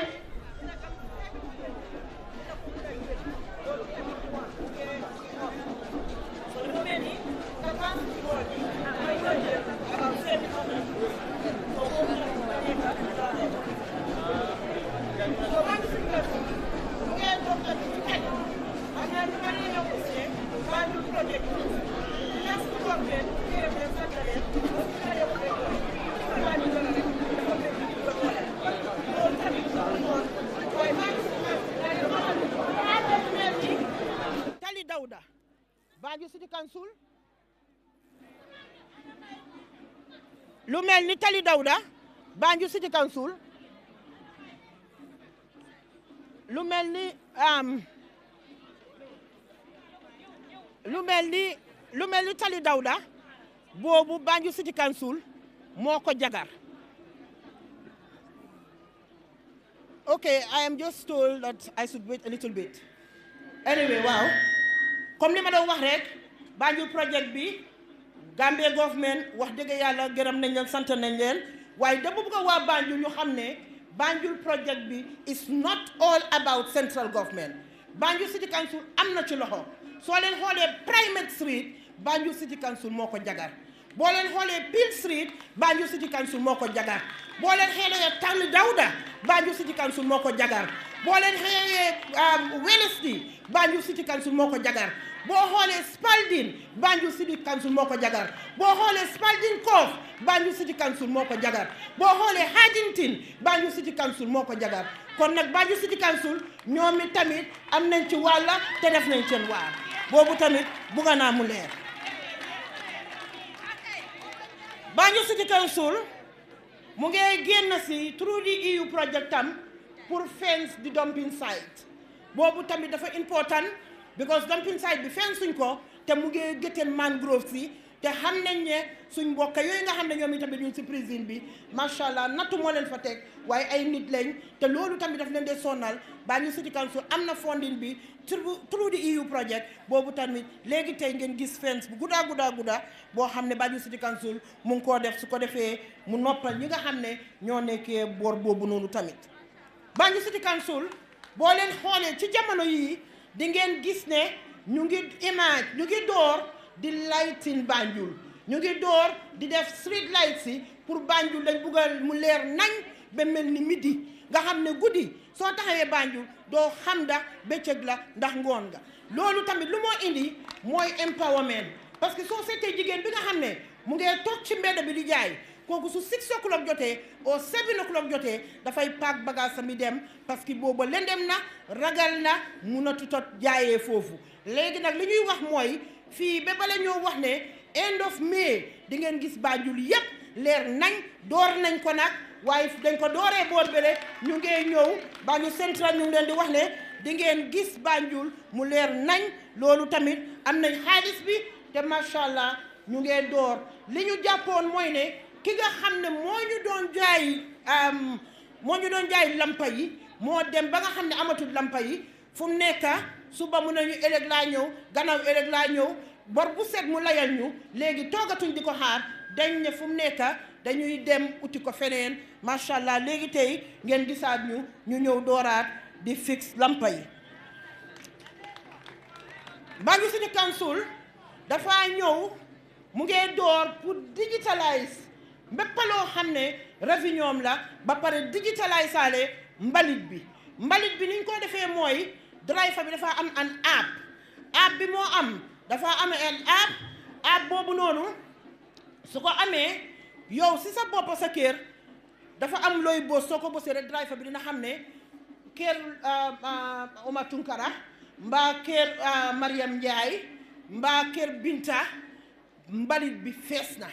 Banjul City Council lu mel ni Tali Dawda Banjul City Council lu mel ni Tali Dawda boobu Banjul City Council moo ko jagar. Okay, I am just told that I should wait a little bit. Anyway, waaw comme li ma doon wax rek Banjul project bi Gambia government wax dëgg yàlla gërëm nañ leen sant nañ leen waaye dama bëgg a waa Banjul ñu xam ne Banjul project bi is not all about central government. Banjul City Council am na ci loxo soo leen xoolee Primate Street Banjul City Council moo ko jagar boo leen xoolee Peel Street Banjul City Council moo ko jagar boo leen xoolee Tali Dawda Banjul City Council moo ko jagar boo leen xoolee Wellesley Banjul City Council moo ko jagar boo xoolee Spalding Banjul City Council moo ko jagar boo xoolee Spalding Cove Banjul City Council moo ko jagar boo xoolee Haddington Banjul City Council moo ko jagar kon nag Banjul City Council ñoom mi tamit am nañ ci wàlla te def nañ seen waar boobu tamit bugga naa mu leer Banjul City Council mu ngi génn si through the EU project tam pour fence the dumping site boobu tamit dafa important because dumping site bi fence suñ ko te mu ngi gëteen mangrove si te xam nañ ne suñ mbokk yooyu nga xam ne ñoom itamit ñu si prison bi macha allah nattu moo leen fa teg waaye ay nit lañ te loolu tamit daf leen dee sonal Banjul City Council am na funding bi through the EU project boobu tamit léegi tey ngeen gis fence bu gudda boo xam ne Banjul City Council mu ngi koo def su ko defee mu noppal ñi nga xam ne ñoo nekkee boor boobu noonu tamit Banjul City Council boo leen xoolee ci jamono yii di ngeen gis ne ñu ngi door di lighting Banjul ñu ngi door di def street lights yi pour Banjul dañ buggal mu leer nañ ba mel ni midi nga xam ne guddi soo taxawee Banjul doo xam ndax bëccëg la ndax ngoon nga loolu tamit lu moo indi mooy empowerment parce que soo seetee jigéen bi nga xam ne mu ngee toog ci mbedd bi di jaay kooku su 6 o'clock jotee au 7 o'clock jotee dafay paak bagage sami dem parce que booba lëndëm na ragal na munatu tot jaayee foofu léegi nag li ñuy wax mooy fii ba bala ñoo wax ne end of May di ngeen gis Banjul yépp leer nañ door nañ ko nag waaye dañ ko dooree boor bele ñu ngee ñëw Banjul Central ñu ngi leen di wax ne di ngeen gis Banjul mu leer nañ loolu tamit am nañ xaalis bi te macha allah ñu ngee door li ñu jàppoon mooy ne ki nga xam ne moo ñu doon jaay lampa yi moo dem ba nga xam ne amatul lampa yi fu mu nekk suba mun nañu ëllëg laa ñëw gannaaw ëllëg laa ñëw bor bu set mu layal ñu léegi toogatuñ di ko xaar dañ ne fu mu nekk dañuy dem uti ko feneen macha allah léegi tey ngeen gisaat ñu ñëw dooraat di fixe lampa yi. Banjul City Council dafa ñëw mu ngee door pour digitalise mbépp loo xam ne revenue la ba pare digitalise ale mbalit bi niñ ko defee mooy driver bi dafa am an app bi moo am dafa am an app boobu noonu su ko amee yow si sa bopp sa kër dafa am looy bës soo ko bësee rek driver bi dina xam ne kër Oma Tunkara mbaa kër Mariam Ndiaye mbaa kër Binta mbalit bi fees na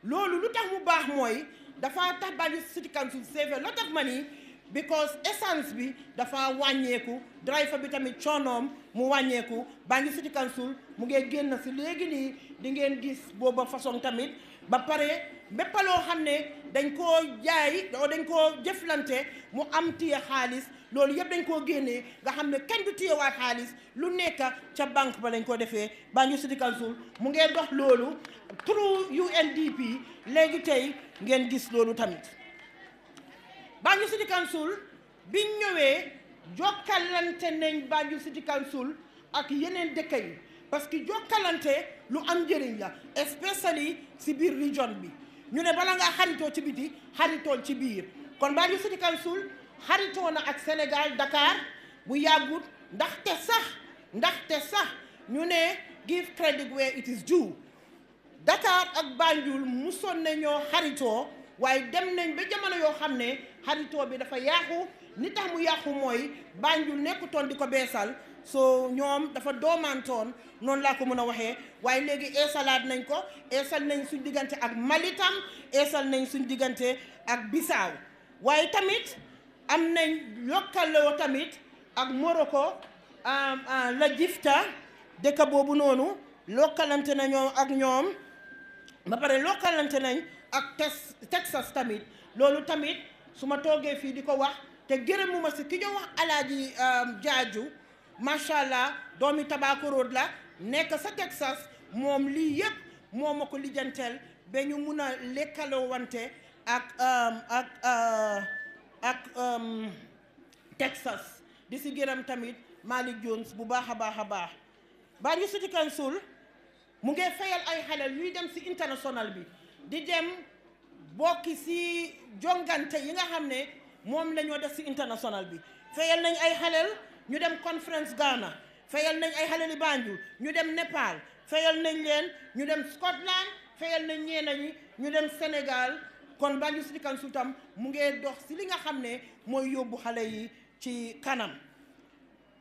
loolu lu tax mu baax mooy dafa tax Banjul City Council save a lot of money because essence bi dafa wàññeeku driver bi tamit coonoom mu wàññeeku Banjul City Council mu ngee génn si léegi nii di ngeen gis booba façon tamit ba pare bépp loo xam ne dañ koo jaay dañ koo jëflante mu am téye xaalis loolu yëpp dañ koo génnee nga xam ne kenn du téyewaat xaalis lu nekk ca banque ba lañ ko defee Banjul City Council mu ngee dox loolu through UNDP léegi tey ngeen gis loolu tamit Banjul City Council biñ ñëwee jokkalante nañ Banjul City Council ak yeneen dëkk yi parce que jokkalante lu am njëriñ la especially si biir région bi ñu ne bala ngaa xaritoo ci biti xaritool ci biir kon Banjul City Council xaritoo na ak Sénégal Dakar bu yàggut ndaxte sax ñu ne give credit where it is due Dakar ak Banjul musoon nañoo xaritoo waaye dem nañ ba jamono yoo xam ne xaritoo bi dafa yàqu ni tax mu yàqu mooy Banjul nekkutoon di ko beesal so ñoom dafa doomantoon noonu laa ko mën a waxee waaye léegi eesalaat nañ ko eesal nañ suñ diggante ak Malitam eesal nañ suñ diggante ak Bissau waaye tamit am nañ lokkaloo tamit ak Morocco la Jifta dëkk boobu noonu lokkalante nañoo ak ñoom ba pare lokkalante nañ ak Texas tamit loolu tamit su ma toogee fii di ko wax te gërëmuma si ki ñu wax Alaaji Jaaju macha allah doomi Tobacco Road la nekk sa Texas moom lii yëpp moo ma ko lijjanteel ba ñu mun a lekkaloo wante ak Texas di si gërëm tamit Malick Jones bu baax a baax Banjul City Council mu ngi fayal ay xale ñuy dem si international bi di dem bokki si jongante yi nga xam ne moom la ñoo def si international bi fayal nañ ay xaleel ñu dem conference Ghana fayal nañ ay xaleel Banjul ñu dem Nepal fayal nañ leen ñu dem Scotland fayal nañ ñi ñu dem Sénégal kon Banjul City Council tam mu ngi dox si li nga xam ne mooy yóbbu xale yi ci kanam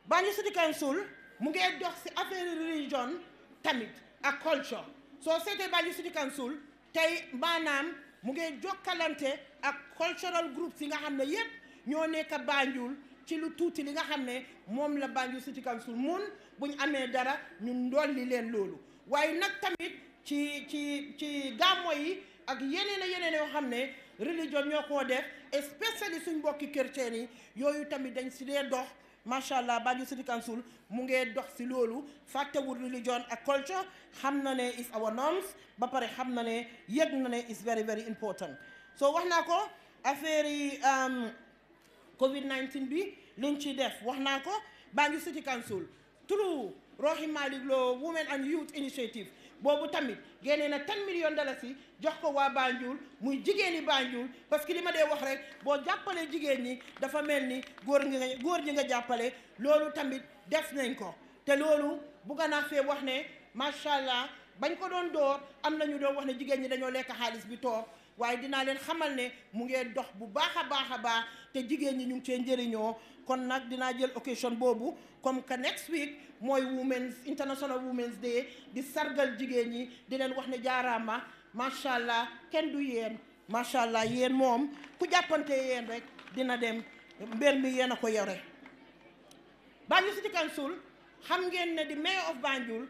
Banjul City Council mu ngi dox si affaire religion tamit ak culture soo seetee Banjul City Council tey maanaam mu ngi jokkalante ak cultural groups yi nga xam ne yépp ñoo nekk Banjul ci lu tuuti li nga xam ne moom la Banjul City Council mun buñ amee dara ñu ndolli leen loolu waaye nag tamit ci gàmmo yi ak yeneen yoo xam ne religion ñoo koo def especially suñ mbokki chrétien yi yooyu tamit dañ si dee dox macha allah Banjul City Council mu ngee dox si loolu fàttewul religion ak culture xam na ne is our norms ba pare xam na ne yëg na ne is very very important so wax naa ko affaire yi COVID-19 bi liñ ci def wax naa ko Banjul City Council through Rohey Malick Lowe Women and Youth Initiative boobu tamit génnee na $10 million jox ko waa Banjul muy jigéeni Banjul parce que li ma dee wax rek boo jàppalee jigéen ñi dafa mel ni góor ñi nga jàppale loolu tamit def nañ ko te loolu bugga naa fee wax ne macha allah bañ ko doon door am nañu doon wax ne jigéen ñi dañoo lekk xaalis bi toog waaye dinaa leen xamal ne mu ngee dox bu baax a baax te jigéen ñi ñu ngi cee njëriñoo kon nag dinaa jël occasion boobu comme que next week mooy International Women's Day di sargal jigéen ñi di leen wax ne jaaraama macha allah kenn du yéen macha allah yéen moom ku jàppante yéen rek dina dem mbir mi yéen a ko yore. Banjul City Council xam ngeen ne di mayor of Banjul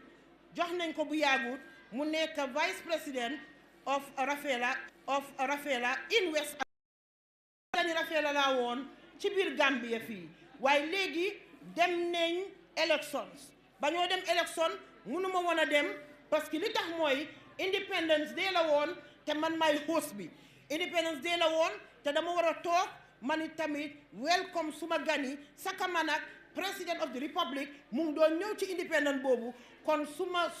jox nañ ko bu yàggut mu nekk vice president of Rafela in West Africa. Rafela laa woon ci biir Gambia fii waaye léegi dem nañ elections ba ñoo dem election mënuma woon a dem parce que li tax mooy Independence Day la woon te man may host bi Independence Day la woon te dama war a toog man tamit welcome suma gani sakama nag President of the Republic mu ngi doon ñëw ci independence boobu kon suma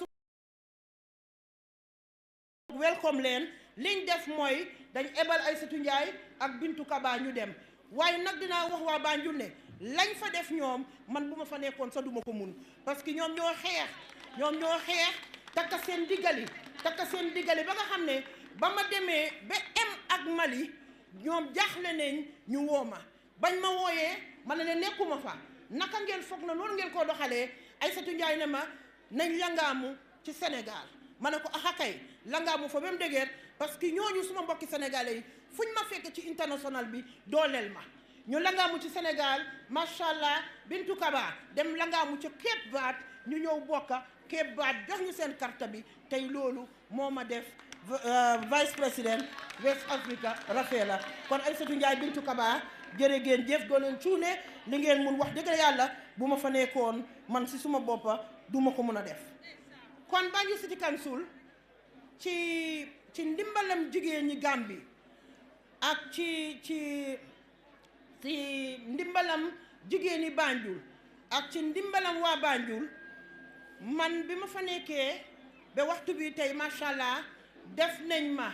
welcome leen liñ def mooy dañ ebal Aïssatou Ndiaye ak Bintu Kaba ñu dem waaye nag dinaa wax waa Banjul ne lañ fa def ñoom man bu ma fa nekkoon sax duma ko mun parce que ñoom ñoo xeex takka seen diggali ba nga xam ne ba ma demee ba ak Mali ñoom jaaxle nañ ñu woo ma bañ ma wooyee ma ne nekkuma fa naka ngeen foog na noonu ngeen koo doxalee Aïssatou Ndiaye ne ma nañ langaamu ci Sénégal ma ne ko axakay langaamu fa même dëgër parce que ñooñu suma mbokki sénégalais yi fuñ ma fekk ci international bi dooleel ma ñu langaamu ci Sénégal macha allah Bintu Kaba dem langaamu ca Cape Verde ñu ñëw bokka Cape Verde jox ñu seen carte bi tey loolu moo ma def vice président West Africa Rafela kon Aïssatou Ndiaye Bintu Kaba jërë ngeen jëf doo leen cuune li ngeen mun wax dëgg yàlla bu ma fa nekkoon man si suma boppa du ma ko mun a def kon Banjul City Council ci ndimbalam jigéen ñi Gambie ak ci ndimbalam jigéen ñi Banjul ak ci ndimbalam waa Banjul man bi ma fa nekkee ba waxtu bi tey macha allah def nañ ma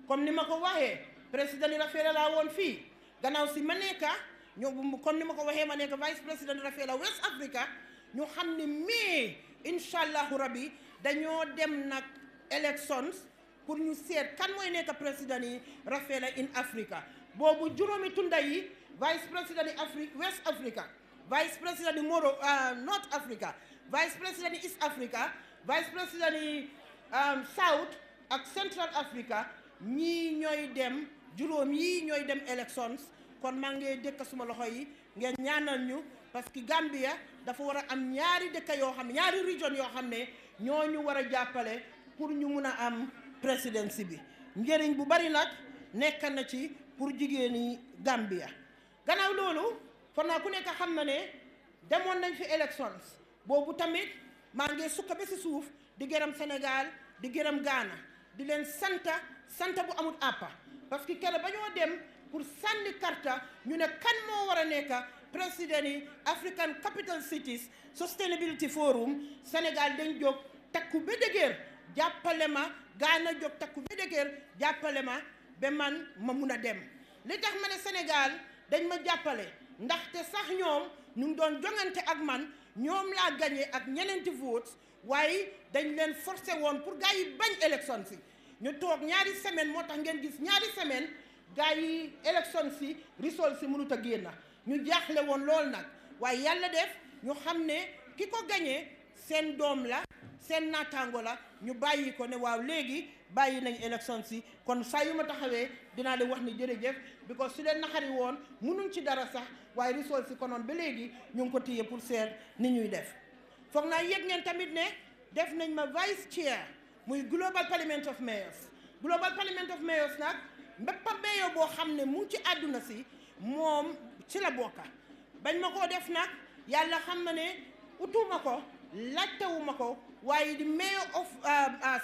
comme ni ma ko waxee président Rafela laa woon fii gannaaw si ma nekka ñu comme ni ma ko waxee ma nekk vice président Rafela West Africa ñu xam ne mais incha allahu rabbi dañoo dem nag elections pour ñu seet kan mooy nekk président yi Rafela in Africa boobu juróomi tunda yi vice président yi West Africa vice président yi North Africa vice président yi East Africa vice président yi South ak Central Africa ñii ñooy dem juróom yi ñooy dem elections kon maa ngi dëkk suma loxo yi ngeen ñaanal ñu parce que Gambia dafa war a am ñaari dëkk yoo xam ne ñaari région yoo xam ne ñooñu war a jàppale pour ñu mun a am présidence bi njëriñ bu bari nag nekk na ci pour jigéeni Gambia gannaaw loolu kon naa ku nekk xam na ne demoon nañ fi elections boobu tamit maa ngi sukka ba si suuf di gërëm Sénégal di gërëm Ghana di leen santa bu amul àppa parce que keroog ba ñoo dem pour sànni karta ñu ne kan moo war a nekk président yi African Capital Cities Sustainability Forum Sénégal dañ jóg takku ba dëgër jàppale ma Ghana jóg takku ba dëgër jàppale ma ba man ma mun a dem li tax ma ne Sénégal dañ ma jàppale ndaxte sax ñoom ñu ngi doon jongante ak man ñoom laa gagné ak ñeneenti votes waaye dañ leen forcé woon pour gars yi bañ élection si ñu toog ñaari semaine moo tax ngeen gis ñaari semaine gars yi élection si risol si mënut a génn ñu jaaxle woon lool nag waaye yàlla def ñu xam ne ki ko gagné seen doom la seen naataango la ñu bàyyi ko ne waaw léegi bàyyi nañ élection si kon saa yu ma taxawee dinaa leen wax ni jërëjëf because su leen naxari woon mënuñ ci dara sax waaye risol si konoon ba léegi ñu ngi ko téye pour seet ni ñuy def foog naa yëg ngeen tamit ne def nañ ma vice chair muy Global Parliament of Mayors nag mbépp mayor boo xam ne mu ngi ci àdduna si moom ci la bokka bañ ma koo def nag yàlla xam na ne utuma ko laajtewuma ko waaye di mayor of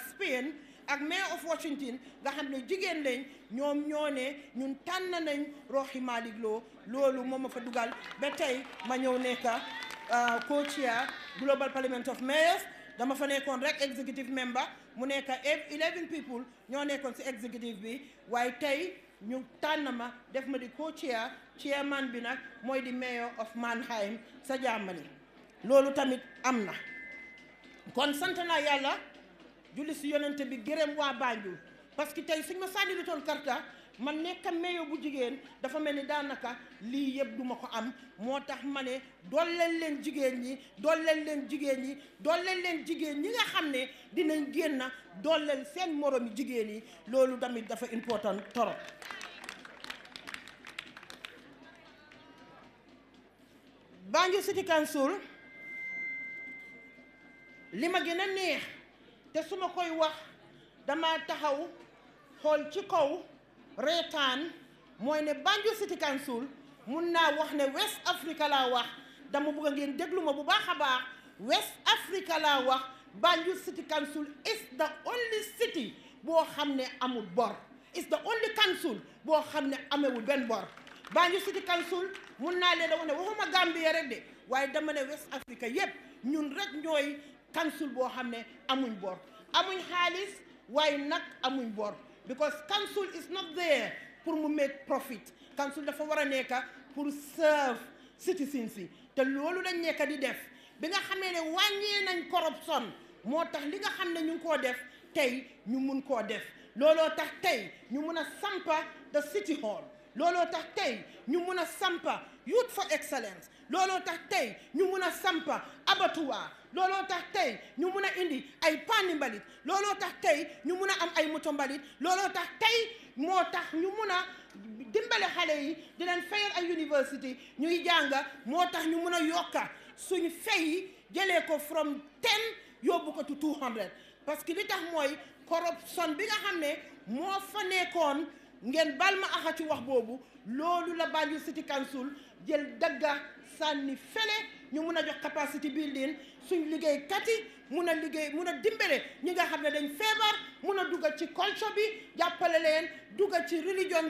Spain ak mayor of Washington nga xam ne jigéen lañ ñoom ñoo ne ñun tànn nañ Rohey Malick Lowe loolu moom ma fa dugal ba tey ma ñëw nekka co-chair Global Parliament of Mayors dama fa nekkoon rek executive member mu nekk 11 people ñoo nekkoon si executive bi waaye tey ñu tànn ma def ma di co-chair chairman bi nag mooy di mayor of Mannheim sa Germany loolu tamit am na kon sant naa yàlla julli si yonente bi gërëm waa Banjul parce que tey suñ ma sànni lu toon karta man nekk mayor bu jigéen dafa mel ni daanaka lii yëpp duma ko am moo tax ma ne dooleel leen jigéen ñi nga xam ne dinañ génn dooleel seen moromi jigéen yi loolu tamit dafa important torop Banjul City Council li ma gën a neex te su ma koy wax dama taxaw xool ci kaw reetaan mooy ne Banjul City Council mun naa wax ne West Africa laa wax dama bëgg ngeen déglu ma bu baax a baax West Africa laa wax Banjul City Council is the only city boo xam ne amul bor is the only council boo xam ne amewul benn bor Banjul City Council mun naa leen a wax ne waxuma Gambia rek de waaye dama ne West Africa yépp ñun rek ñooy council boo xam ne amuñ bor amuñ xaalis waaye nag amuñ bor because council is not there pour mu make profit council dafa war a nekk pour serve citizens yi te loolu lañ nekk di def bi nga xamee ne wàññee nañ corruption moo tax li nga xam ne ñu ngi koo def tey ñu mun koo def looloo tax tey ñu mun a sampa the city hall looloo tax tey ñu mun a sampa youth for excellence looloo tax tey ñu mun a sampa abattoir looloo tax tey ñu mun a indi ay paani mbalit looloo tax tey ñu mun a am ay moto mbalit looloo tax tey moo tax ñu mun a dimbale xale yi di leen fayal ay university ñuy jànga moo tax ñu mun a yokka suñu fay jëlee ko from 10 yóbbu ko to 200 parce que li tax mooy corruption bi nga xam ne moo fa nekkoon ngeen bal ma axa ci wax boobu loolu la Banjul City Council jël dagga sànni fele ñu mun a jox capacity building suñ liggéeykat yi mun a liggéey mun a dimbale ñi nga xam ne dañ feebar mun a dugal ci culture bi jàppale leen dugal ci religion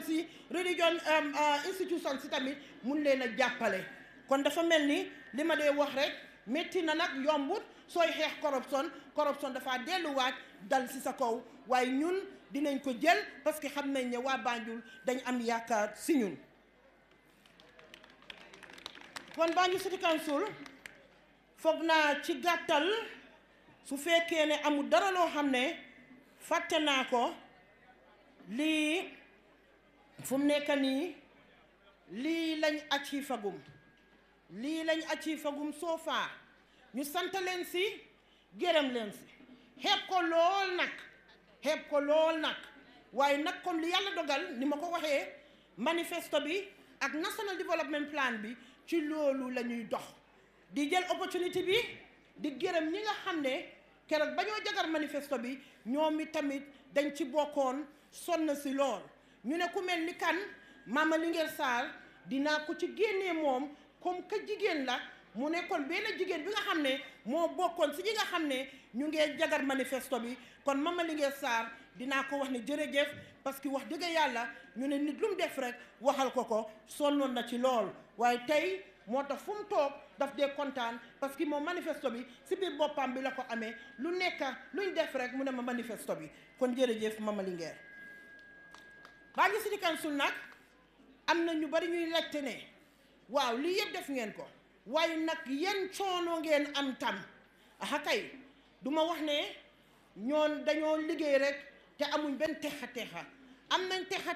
institution si tamit mun leen a jàppale kon dafa mel ni li ma dee wax rek métti na nag yombut sooy xeex corruption dafa delluwaat dal si sa kaw waaye ñun dinañ ko jël parce que xam nañ ne waa Banjul dañ am yaakaar si ñun kon Banjul City Council foog naa ci gàttal su fekkee ne amul dara loo xam ne fàtte naa ko lii fu mu nekk nii lii lañ achieve fagum soo faa ñu sant leen si gërëm leen si xeeb ko lool nag waaye nag comme li yàlla dogal ni ma ko waxee manifesto bi ak national development plan bi ci loolu la ñuy dox di jël opportunité bi di gërëm ñi nga xam ne keroog ba ñoo jagar manifesto bi ñoom i tamit dañ ci bokkoon sonn si lool ñu ne ku mel ni kan Mama Linguère Sarr dinaa ko ci génnee moom comme que jigéen la mu nekkoon benn jigéen bi nga xam ne moo bokkoon si ñi nga xam ne ñu ngee jagar manifesto bi kon Mama Linguère Sarr dinaa ko wax ne jërëjëf parce que wax dëgg yàlla ñu ne nit lu mu def rek waxal ko sonnoon na ci lool waaye tey moo tax fu mu toog daf dee kontaan parce que moom manifesto bi si biir boppam bi la ko amee lu nekk luñ def rek mu ne ma manifesto bi kon jërëjëf Mama Linguère Banjul City Council nag am na ñu bari ñuy laajte ne waaw lii yëpp def ngeen ko waaye nag yan coono ngeen am tam aha kay du ma wax ne ñoon dañoo liggéey rek te amuñ benn texa am nañ texa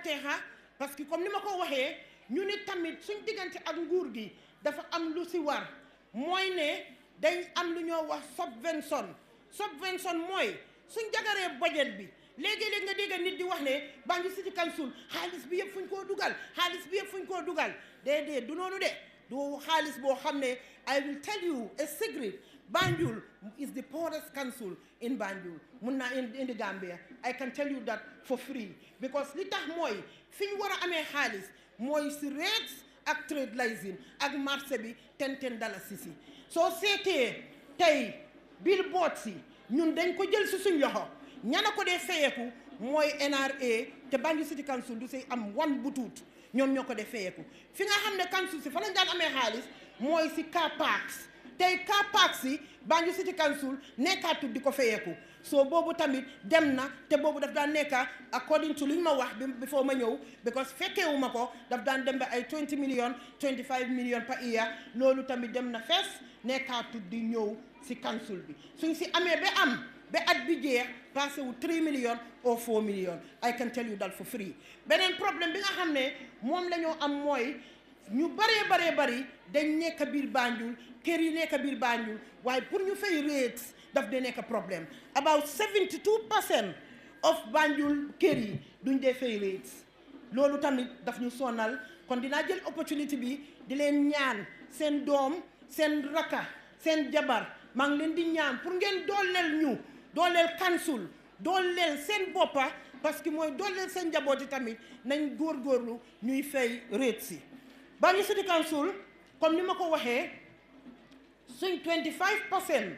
parce que comme ni ma ko waxee ñu ni tamit suñ diggante ak nguur gi dafa am lu si war mooy ne dañ am lu ñoo wax subvention mooy suñ jagaree budget bi léegi-léegi nga dégg nit di wax ne Banjul City Council xaalis bi yëpp fuñ koo dugal déedéet du noonu de du xaalis boo xam ne I will tell you a secret Banjul is the poorest council in Banjul mun naa in the Gambia I can tell you that for free because li tax mooy fi ñu war a amee xaalis mooy si rates ak trade licence ak marché bi $10 si soo seetee tey billboard si ñun dañ ko jël si suñ loxo ñana ko dee fayeeku mooy NRA te Banjul City Council du say am one butut ñoom ñoo ko dee fayeeku fi nga xam ne council si fa lañ daan amee xaalis mooy si car parks tey car parks si Banjul City Council nekkaatut di ko fayeeku soo boobu tamit dem na te boobu daf daan nekka according to lu ñu ma wax before ma ñëw because fekkeewu ma ko daf daan dem ba ay 20 million 25 million per year loolu tamit dem na fees nekkaatut di ñëw si council bi suñ si amee ba at bi jeex passé wu 3 million or 4 million I can tell you that for free beneen problème bi nga xam ne moom la ñoo am mooy ñu bari dañ nekk biir Banjul kër yi nekk biir Banjul waaye pour ñu fay rates daf dee nekk problème about 72% of Banjul kër yi duñ dee fay rates loolu tamit daf ñu sonal kon dinaa jël opportunité bi di leen ñaan seen doom seen raka seen jabar maa ngi leen di ñaan pour ngeen dooleel ñu dooleel council dooleel seen boppa parce que mooy dooleel seen njabooti tamit nañ góorgóorlu ñuy fay rate si Banjul City Council comme ni ma ko waxee suñ 25%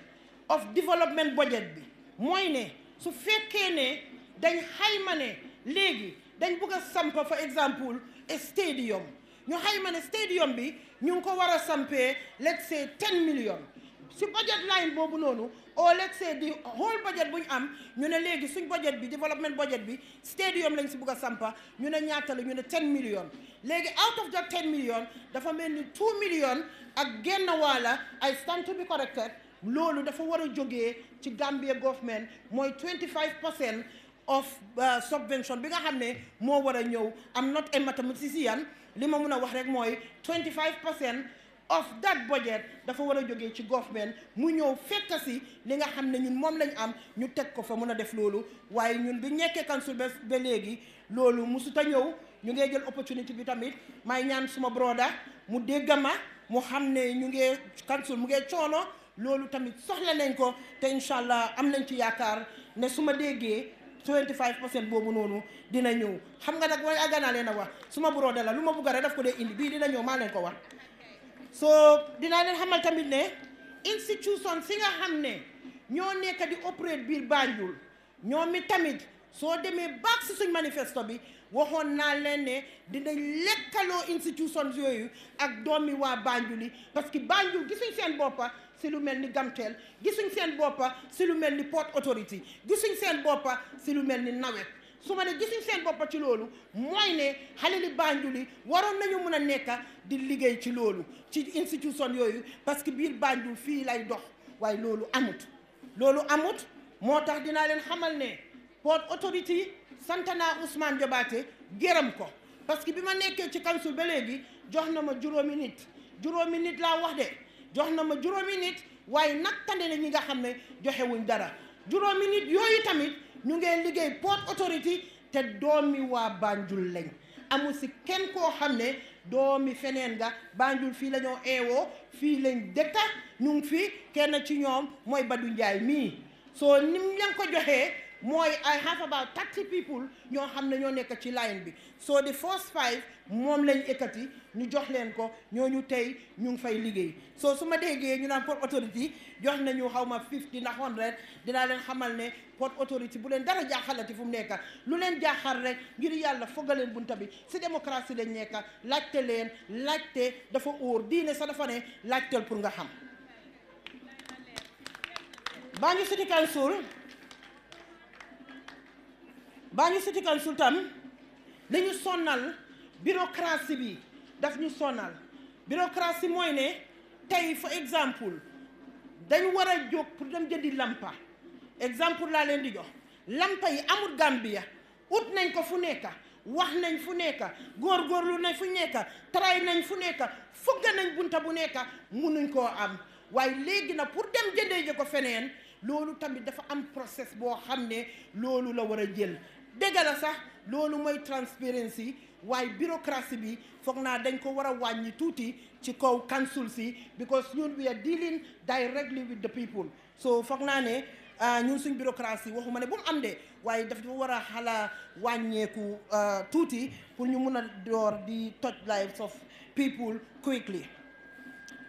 of development budget bi mooy ne su fekkee ne dañ xayma ne léegi dañ bëgg a samp for exemple stadium ñu xayma ne stadium bi ñu ngi ko war a sampee let's say 10 million si budget line boobu noonu or let's say the whole budget bu ñu am ñu ne léegi suñ budget bi development budget bi stadium lañ si bëgg a sampa ñu ne ñaata la ñu ne 10 million léegi out of that 10 million dafa mel ni 2 million ak genn waala I stand to be corrected loolu dafa war a jógee ci Gambia government mooy 25% of subvention bi nga xam ne moo war a ñëw am not a mathematician li ma mun a wax rek mooy 25% of that budget dafa war a jógee ci government mu ñëw fekk si li nga xam ne ñun moom lañ am ñu teg ko fa mun a def loolu waaye ñun bi ñekkee council ba léegi loolu musut a ñëw ñu ngee jël opportunité bi tamit may ñaan suma broda mu dégg ma mu xam ne ñu ngee council mu ngee coono loolu tamit soxla nañ ko te incha allah am nañ ci yaakaar ne su ma déggee 25% boobu noonu dina ñëw xam nga nag mooy àgganaa leen a wax suma broda la lu ma bugg rek daf ko dee indi bii dina ñëw maa leen ko wax so dinaa leen xamal tamit ne institution si nga xam ne ñoo nekk di operate biir Banjul ñoom mi tamit soo demee baak si suñ manifesto bi waxoon naa leen ne dinañ lekkaloo institutions yooyu ak doomi waa Banjul yi parce que Banjul gisuñ seen boppa si lu mel ni Gamtel gisuñ seen boppa si lu mel ni Port Authority gisuñ seen boppa si lu mel ni nawet su ma ne gisuñ seen boppa ci loolu mooy ne xale li Banjul yi waroon nañu mun a nekka di liggéey ci loolu ci institution yooyu parce que biir Banjul fii lay dox waaye loolu amut moo tax dinaa leen xamal ne Port Authority sant naa Ousmane Jobaate gërëm ko parce que bi ma nekkee ci council ba léegi jox na ma juróomi nit laa wax de jox na ma juróomi nit waaye nag tane na ñi nga xam ne joxewuñ dara juróomi nit yooyu tamit ñu ngeen liggéey Port Authority te doomi waa Banjul lañ amul si kenn koo xam ne doomi feneen nga Banjul fii la ñoo eewoo fii lañ dëkka ñu ngi fi kenn ci ñoom mooy Badou Ndiaye mii soo nim leen ko joxee mooy I have about 30 people ñoo xam ne ñoo nekk ci line bi so the first 5 moom lañ ekkati ñu jox leen ko ñooñu tey ñu ngi fay liggéey so su ma déggee ñu naan Port Authority jox nañu xaw ma 50 ndax 100 dinaa leen xamal ne Port Authority bu leen dara jaaxalati fu mu nekk lu leen jaaxal rek ngir yàlla fogga leen bunta bi si démocratie lañ nekk laajte leen laajte dafa óor diine sa dafa ne laajteel pour nga xam Banjul City Council tam li ñu sonnal bureaucratie bi daf ñu sonnal bureaucratie mooy ne tey for exemple dañ war a jóg pour dem jëndi lampa exemple laa leen di jox lampa yi amul Gambia ut nañ ko fu nekk wax nañ fu nekk góorgóorlu nañ fu nekk tray nañ fu nekk fugga nañ bunta bu nekk munuñ koo am waaye léegi nag pour dem jëndee ji ko feneen loolu tamit dafa am process boo xam ne loolu la war a jël dégg la sax loolu mooy transparency waaye bureaucratie bi foog naa dañ ko war a wàññi tuuti ci kaw council si because ñun we are dealing directly with the people so foog naa ne ñun suñ bureaucratie waxuma ne bu mu am de waaye dafa war a xala wàññeeku tuuti pour ñu mun a door di touch lives of people quickly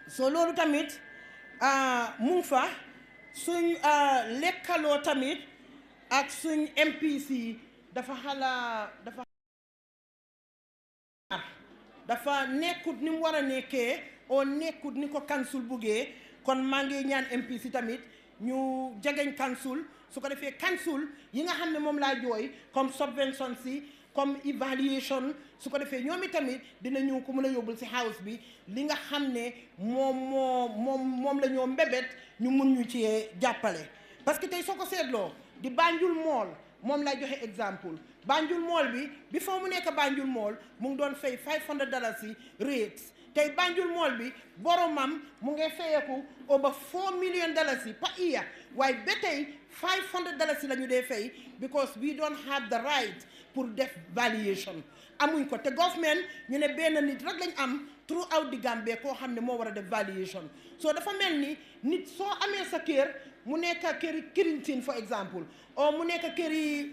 so loolu tamit mu ngi fa suñ lekkaloo tamit ak suñ MPC dafa nekkut ni mu war a nekkee oo nekkut ni ko council buggee kon maa ngi ñaan MPC tamit ñu jegeñ council su ko defee council yi nga xam ne moom laa jooy comme subvention si comme evaluation su ko defee ñoom tamit dinañu ko mën a yóbbul si house bi li nga xam ne moom la ñoo mbébét ñu mun ñu ci jàppale parce que tey soo ko seetloo di Banjul Mall moom lay joxe exemple Banjul Mall bi foo mu nekk Banjul Mall mu ngi doon fay $500 si rates tey Banjul Mall bi boromam mu ngi fayeeku over $4 million si per year waaye ba tey $500 si la ñu dee fay because we don't have the right pour def valuation amuñ ko te government ñu ne benn nit rek lañ am throughout the Gambia koo xam ne moo war a def valuation so dafa mel ni nit soo amee sa kër mu nekk këri Kirintin for example or mu nekk këri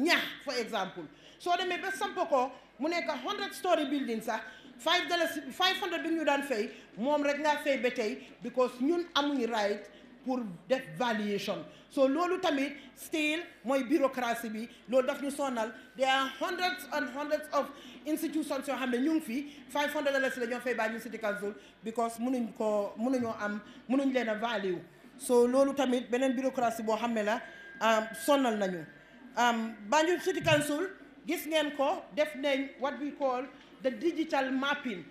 ñax for example soo demee ba samp ko mu nekk 100-story building sax $500 bi ñu daan fay moom rek ngaa fay ba tey because ñun amuñu right pour def valuation so loolu tamit still mooy bureaucratie bi loolu daf ñu sonal there are hundreds and hundreds of institutions yoo xam ne ñu ngi fi $500 la ñoo fay Banjul City Council because mënuñ leen a value so loolu tamit beneen bureaucratie boo xam ne la sonal nañu Banjul City Council gis ngeen ko def nañ what we call the digital mapping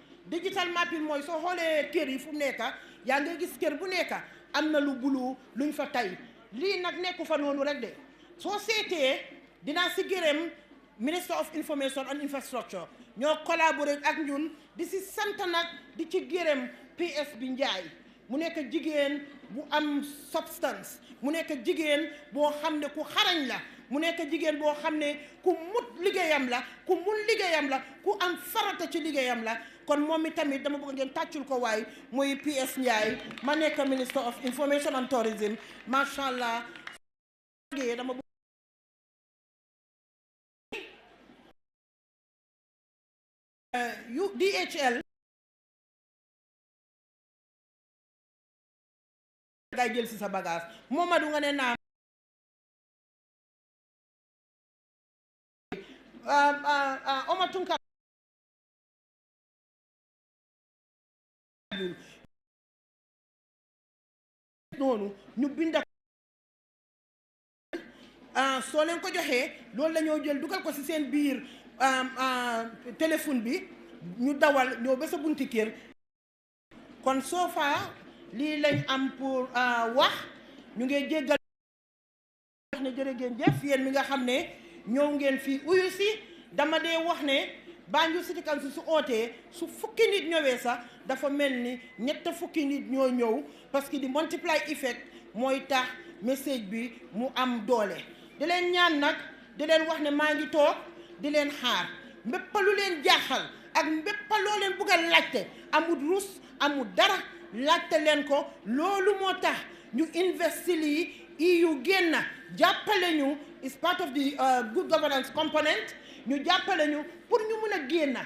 mooy soo xoolee kër yi fu mu nekk yaa ngi gis kër bu nekk am na lu bulu luñ fa tey lii nag nekku fa noonu rek de soo seetee dinaa si gërëm Minister of Information and Infrastructure ñoo collaboré ak ñun di si sant nag di ci gërëm PS bi Njaay mu nekk jigéen bu am substance mu nekk jigéen boo xam ne ku xarañ la mu nekk jigéen boo xam ne ku mut liggéeyam la ku mun liggéeyam la ku am farata ci liggéeyam la kon moom mi tamit dama bëgg ngeen tàccul ko waay muy PS Ndiaye ma nekk Minister of Information and Tourism macha allah dama DHL ngay jël si sa bagage Momadou nga ne naa Oma Tunka noonu ñu binda soo leen ko joxee loolu la ñoo jël dugal ko ci seen biir téléphone bi ñu dawal ñoo ba sa bunti kër kon soo faa lii lañ am pour wax ñu ngi jéggal wax ne jërë ngeen jëf yéen mi nga xam ne ñëw ngeen fii uyu si dama dee wax ne Banjul City Council su ootee su fukki nit ñëwee sax dafa mel ni ñett fukki nit ñoo ñëw parce que di multiply effect mooy tax message bi mu am doole di leen ñaan nag di leen wax ne maa ngi toog di leen xaar mbéppa lu leen jaaxal ak mbéppa loo leen bugg a laajte amul rus amul dara laajte leen ko loolu moo tax ñu investi lii EU génn jàppale ñu is part of the good governance component ñu jàppale ñu pour ñu mun a génn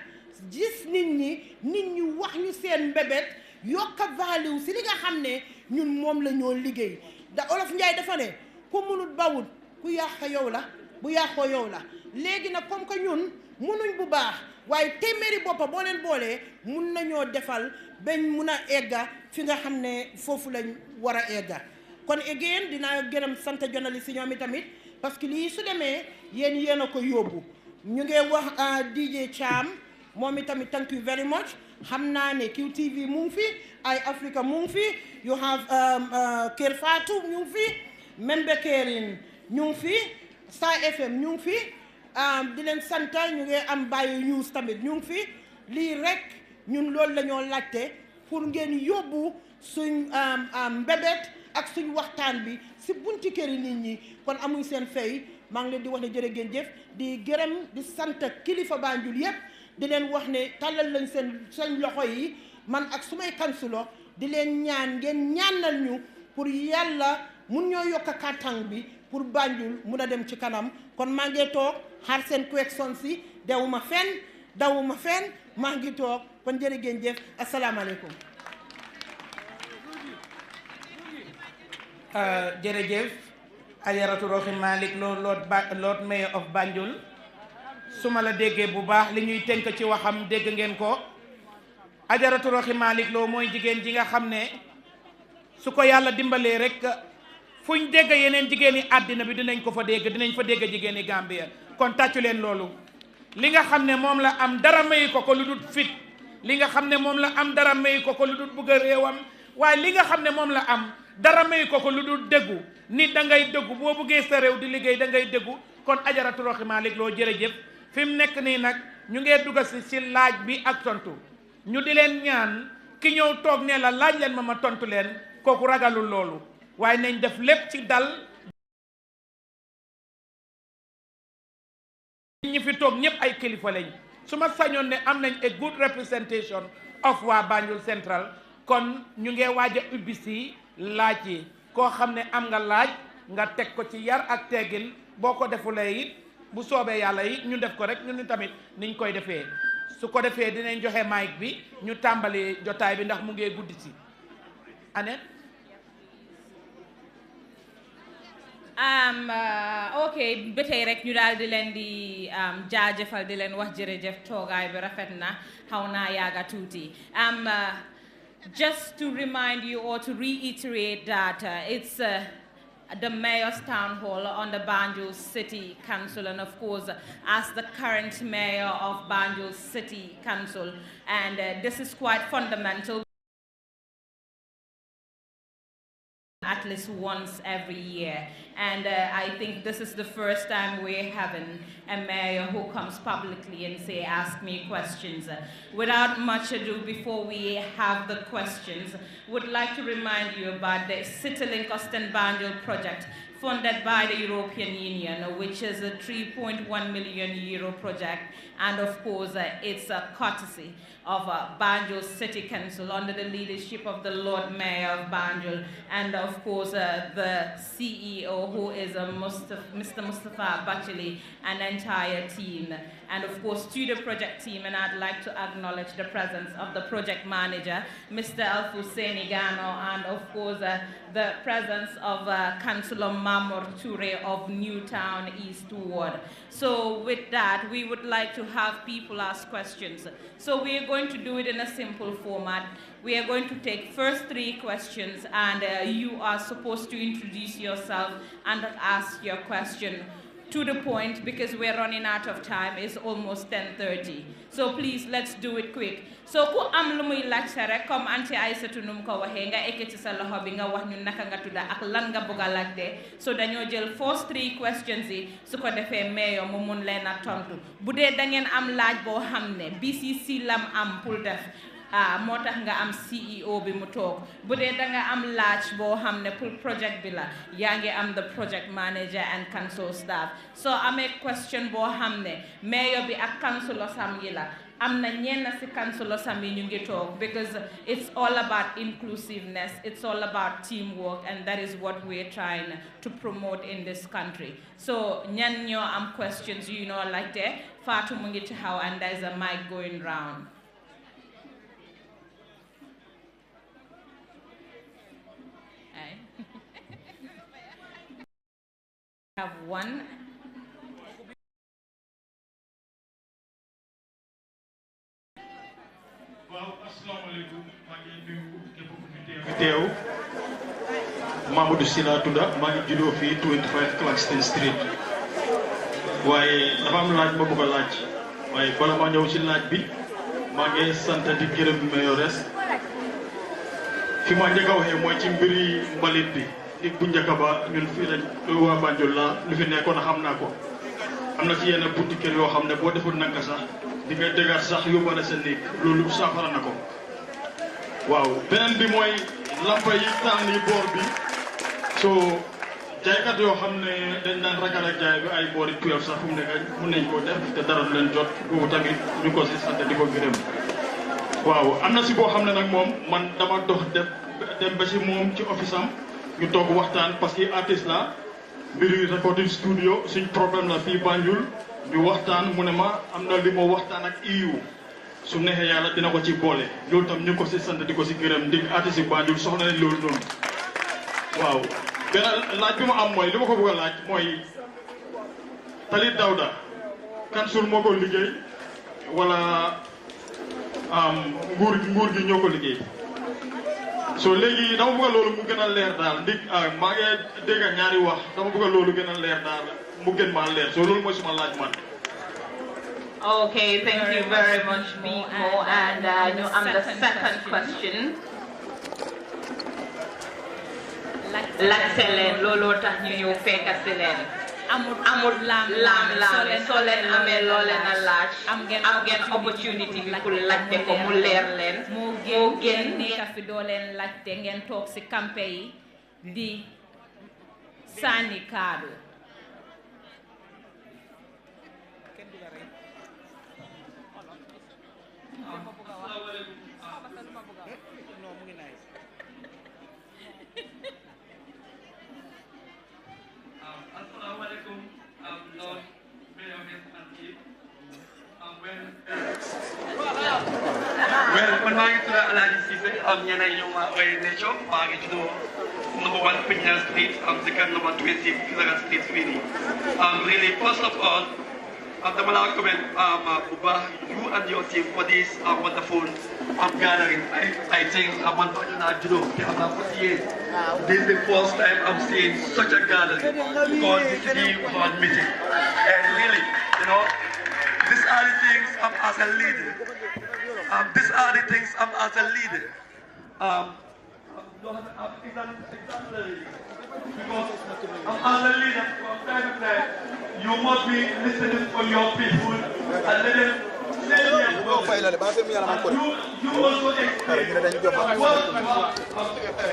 gis nit ñi wax ñu seen mbébét yokka value si li nga xam ne ñun moom la ñoo liggéey da Olof Njaay dafa ne ku munut bawut ku yàq yow la bu yàqoo yow la léegi nag comme que ñun munuñ bu baax waaye téeméeri boppa boo leen boolee mun nañoo defal bañ mun a egga fi nga xam ne foofu lañ war a egga kon again dinaa gërëm sant journaliste ñoom i tamit parce que lii su demee yéen a ko yóbbu ñu ngi wax DJ Cham moom i tamit thank you very much xam naa ne QTV mu ngi fi Eye Africa mu ngi fi you have Kër Fatou ñu ngi fi Membe Kerin ñu ngi fi Star FM ñu ngi fi di leen sant ñu ngi am Bayo News tamit ñu ngi fi lii rek ñun loolu la ñoo laajte pour ngeen yóbbu suñ mbébét ak suñ waxtaan bi si bunti këri nit ñi kon amuñ seen fay maa ngi leen di wax ne jërë ngeen jëf di gërëm di sant kilifa Banjul yépp di leen wax ne tàllal lañ seen loxo yi man ak sumay kansulo di leen ñaan ngeen ñaanal ñu pour yàlla mun ñoo yokk kàttan bi pour Banjul mun a dem ci kanam kon maa ngi toog xaar seen question si dawuma fenn maa ngi toog kon jërë ngeen jëf asalaamaaleykum. jërëjëf Ajaratu Roxi Malick Lord Mayor of Banjul su ma la déggee bu baax li ñuy tënk ci waxam dégg ngeen ko Ajaratu Roxi Malick Lo mooy jigéen ji nga xam ne su ko yàlla dimbalee rek fuñ dégg yeneen jigéen yi àddina bi dinañ fa dégg jigéen yi Gambia kon tàccu leen loolu li nga xam ne moom la am dara mayu ko lu dul fit li nga xam ne moom la am dara mayu ko lu dul bëgg a réewam waaye li nga xam ne moom la am dara mayu ko lu dul déggu nit da ngay déggu boo bëggee sa réew di liggéey da ngay déggu kon Ajaratu Roxi Malick Lo jërëjëf fi mu nekk nii nag ñu ngee dugg si laaj bi ak tontu ñu di leen ñaan ki ñëw toog ne la laaj leen ma tontu leen kooku ragalul loolu waaye nañ def lépp ci dal ñi fi toog ñëpp ay kilifa lañ su ma sañoon ne am nañ a good representation of waa Banjul Central kon ñu ngee waaj a ubbi si laaj yi koo xam ne am nga laaj nga teg ko ci yar ak teggin boo ko defulee it bu soobee yàlla yi ñu def ko rek ñun tamit niñ koy defee su ko defee dinañ joxe mic bi ñu tàmbali jotaay bi ndax mu ngee guddi si Annette. ok ba tey rek ñu daal di leen di jaajëfal di leen wax jërëjëf toogaay bi rafet na xaw naa yaaga tuuti just to remind you or to reiterate that it's the Mayor's Town Hall on the Banjul City Council, and of course as the current Mayor of Banjul City Council, and this is quite fundamental. At least once every year, and I think this is the first time we're having a mayor who comes publicly and say, ask me questions. Without much ado, before we have the questions, would like to remind you about the CityLink Austin Banjul project funded by the European Union, which is a 3.1 million euro project, and of course it's a courtesy of Banjul City Council under the leadership of the Lord Mayor of Banjul, and of course the CEO, who is Mr. Mustafa Bachili, and entire team, and of course to the project team. And I'd like to acknowledge the presence of the project manager, Mr. Alfuseni Gano, and of course the presence of Councillor Mamor Toure of Newtown East Ward. So with that, we would like to have people ask questions. So we are going to do it in a simple format. We are going to take first 3 questions, and you are supposed to introduce yourself and ask your question to the point, because we're running out of time. It's almost 10:30. So please, let's do it quick. So ku am lu muy laajte rek comme anti Aïssatou num ko waxee nga ekkati sa loxo bi nga wax ñu naka nga tudda ak lan nga bëgg a laajte. So dañoo jël first 3 questions yi su ko defee mayor mu mun leen a tontu. Bu dee da ngeen am laaj boo xam ne BCC lam am pour def moo tax nga am CEO bi mu toog, bu dee da nga am laaj boo xam ne pour project bi la yaa ngi am the project manager and council staff. So amee question boo xam ne mayor bi ak councilor sam yi la am na ñenn ci councilor sam yi ñu ngi toog, because it's all about inclusiveness, it's all about teamwork, and that is what we're trying to promote in this country. So ñan ñoo am questions yu noo laajte? Fatou mu ngi taxaw, and there's a mic going round. Have one. Waaw, asalaamaaleykum, maa ngi nuyu képp ku fi teew. Mamadou Sila tudda, maa ngi juddoo fii 25 Claxton Street. waaye dafa am laaj ma bëgg a laaj, waaye bala maa ñëw ci laaj bi maa ngi sant di gërëm mayoress. Fi ma njëkk a waxee mooy ci mbiri mbalit bi. Dig bu njëkk ba ñun fii lañ waa Banjul la lu fi nekkoon xam naa ko. Am na ci yenn bunti kër yoo xam ne boo deful nanka sax di nga déggaat sax yóbbaale sa néeg, loolu saafara na ko. Waaw beneen bi mooy lampa yi taal ni boor bi, soo jaaykat yoo xam ne dañ daan ragal ak jaay bi ay boori 12 sax fu mu nekk mun nañ koo def te dara du leen jot, boobu tamit ñu ko si sant di ko gërëm. Waaw am na si boo xam ne nag moom man dama dox dem ba si moom ci office am ñu toog waxtaan, parce que artiste la mbiri recording studio suñ problème la fii Banjul ñu waxtaan, mu ne ma am na li moo waxtaan ak EU su neexee yàlla dina ko ci boole. Loolu tam ñu ko si sant di ko si gërëm, di artiste yi Banjul soxla nañ loolu noonu. Waaw benn laaj bi ma am mooy li ma ko bëgg a laaj mooy Tali Dawda Council moo ko liggéey wala nguur gi ñoo ko liggéey. So léegi dama bëgg loolu mu gën a leer daal ndig maa ngi dégg ñaari wax, dama bëgg loolu gën a leer daal mu gën maa leer, so loolu mooy suma laaj man. Okay, thank you very much, Biko. And you am the second question. Laajte leen looloo tax ñu ñëw fekk si leen. amul laam-laame soo leen amee loo leen a laaj am ngeen opportunity bi pour laajte ko mu leer leen moo gën nekk fi doo leen laajte ngeen toog si campé yi di sànni kaadu. Assalamualaikum, Lord Mayor and team. Well, when I get to the Aladdin season, I'm going to number 1 Pinyal Street, second number 20 Kilagan Street, Sweeney. Really, first of all, the Malak comment, you and your team for this wonderful gathering. I think I'm on this is the first time I'm seeing such a gathering because this is the hard meeting. And really, these are the things I'm as a leader. These are the things I'm as a leader. Because as a leader, from time to time, you must be listening for your people and let them say their words. You also experience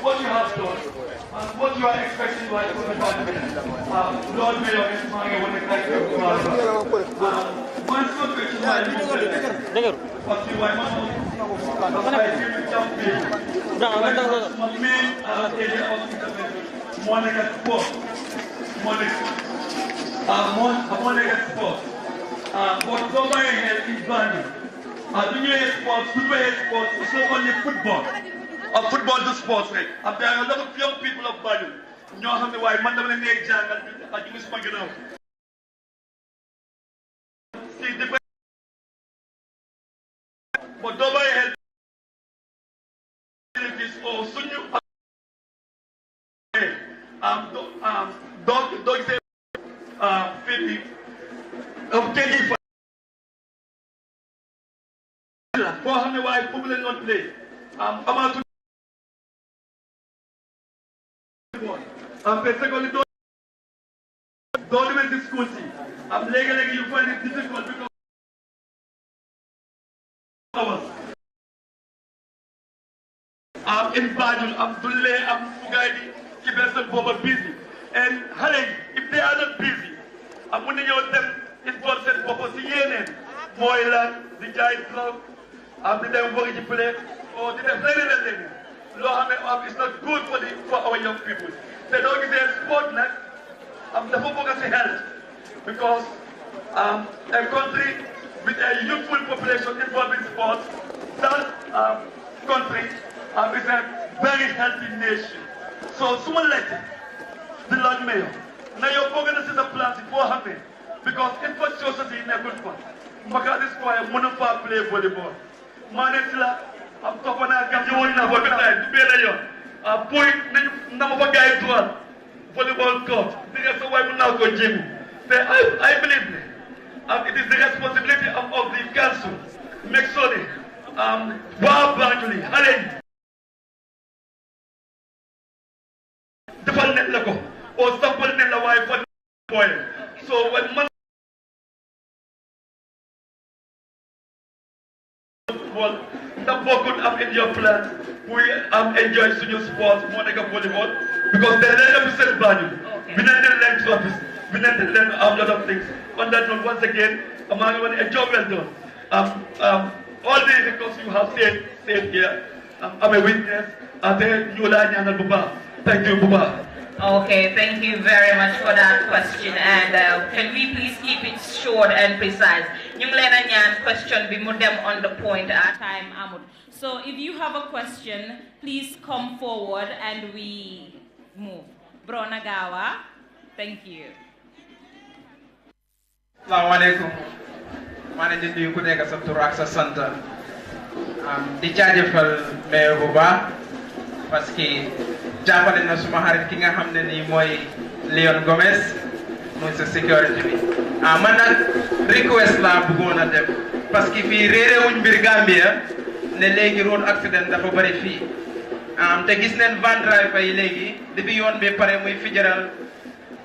what you have done and what you are expecting by Lord Mayor is Mange when it comes to one question what global health is banning. Sports, sports, it's not only football. Football to sports, right? There are a lot of young people of value. You know how why Mandam and the jungle, I think it's my girl. See, the but global health is also new. Dog say, 50 of 25. For how many why people not play? About to secondly, don't this school team. Legally, you find it difficult because I'm in Badul, I'm Dule, I'm Fugaidi, keep yourself over busy. And Hale, if they are not busy, I'm winning them involved in Poposian, Moylan, the Giant Club, I'm the them working to play, or the Federal. It's not good for our young people. They don't give them sport like the focus on health because a country with a youthful population involved in sports, that country is a very healthy nation. So someone like the Lord Mayor, now you're organizing a plan for happen because infrastructure is in a good part. Makati Square, Monofa play volleyball. Manitla, I'm talking about you want to work at the point number guy to one volleyball court. That's why we now go gym. I believe it is the responsibility of the council. Make sure or somebody in the wife for so when in your plan, we enjoy senior sports more than volleyball because they let them sell value. We need to learn to office. We need to learn a lot of things. On that note, once again, I'm going to enjoy well done. All the records you have said here, I'm a witness. Thank you, Buba. Okay, thank you very much for that question. And can we please keep it short and precise? Ñu ngi leen ñaan question bi mu dem on the point at time amut. So if you have a question, please come forward and we move. Bro Nagawa, thank you. Assalamu alaikum. maa ngi leen di nuyu ku nekk sa tur ak sa sant di jaajëfal maire bu baax parce que jàppale na suma xarit ki nga xam ne nii mooy Leon Gomez muy sa sécurité bi man nag request laa bëggoon a def parce que fii réeré wuñ mbir Gambia ne léegi road accident dafa bëri fii te gis neen van driver yi léegi depuis yoon bi pare muy Fitzgerald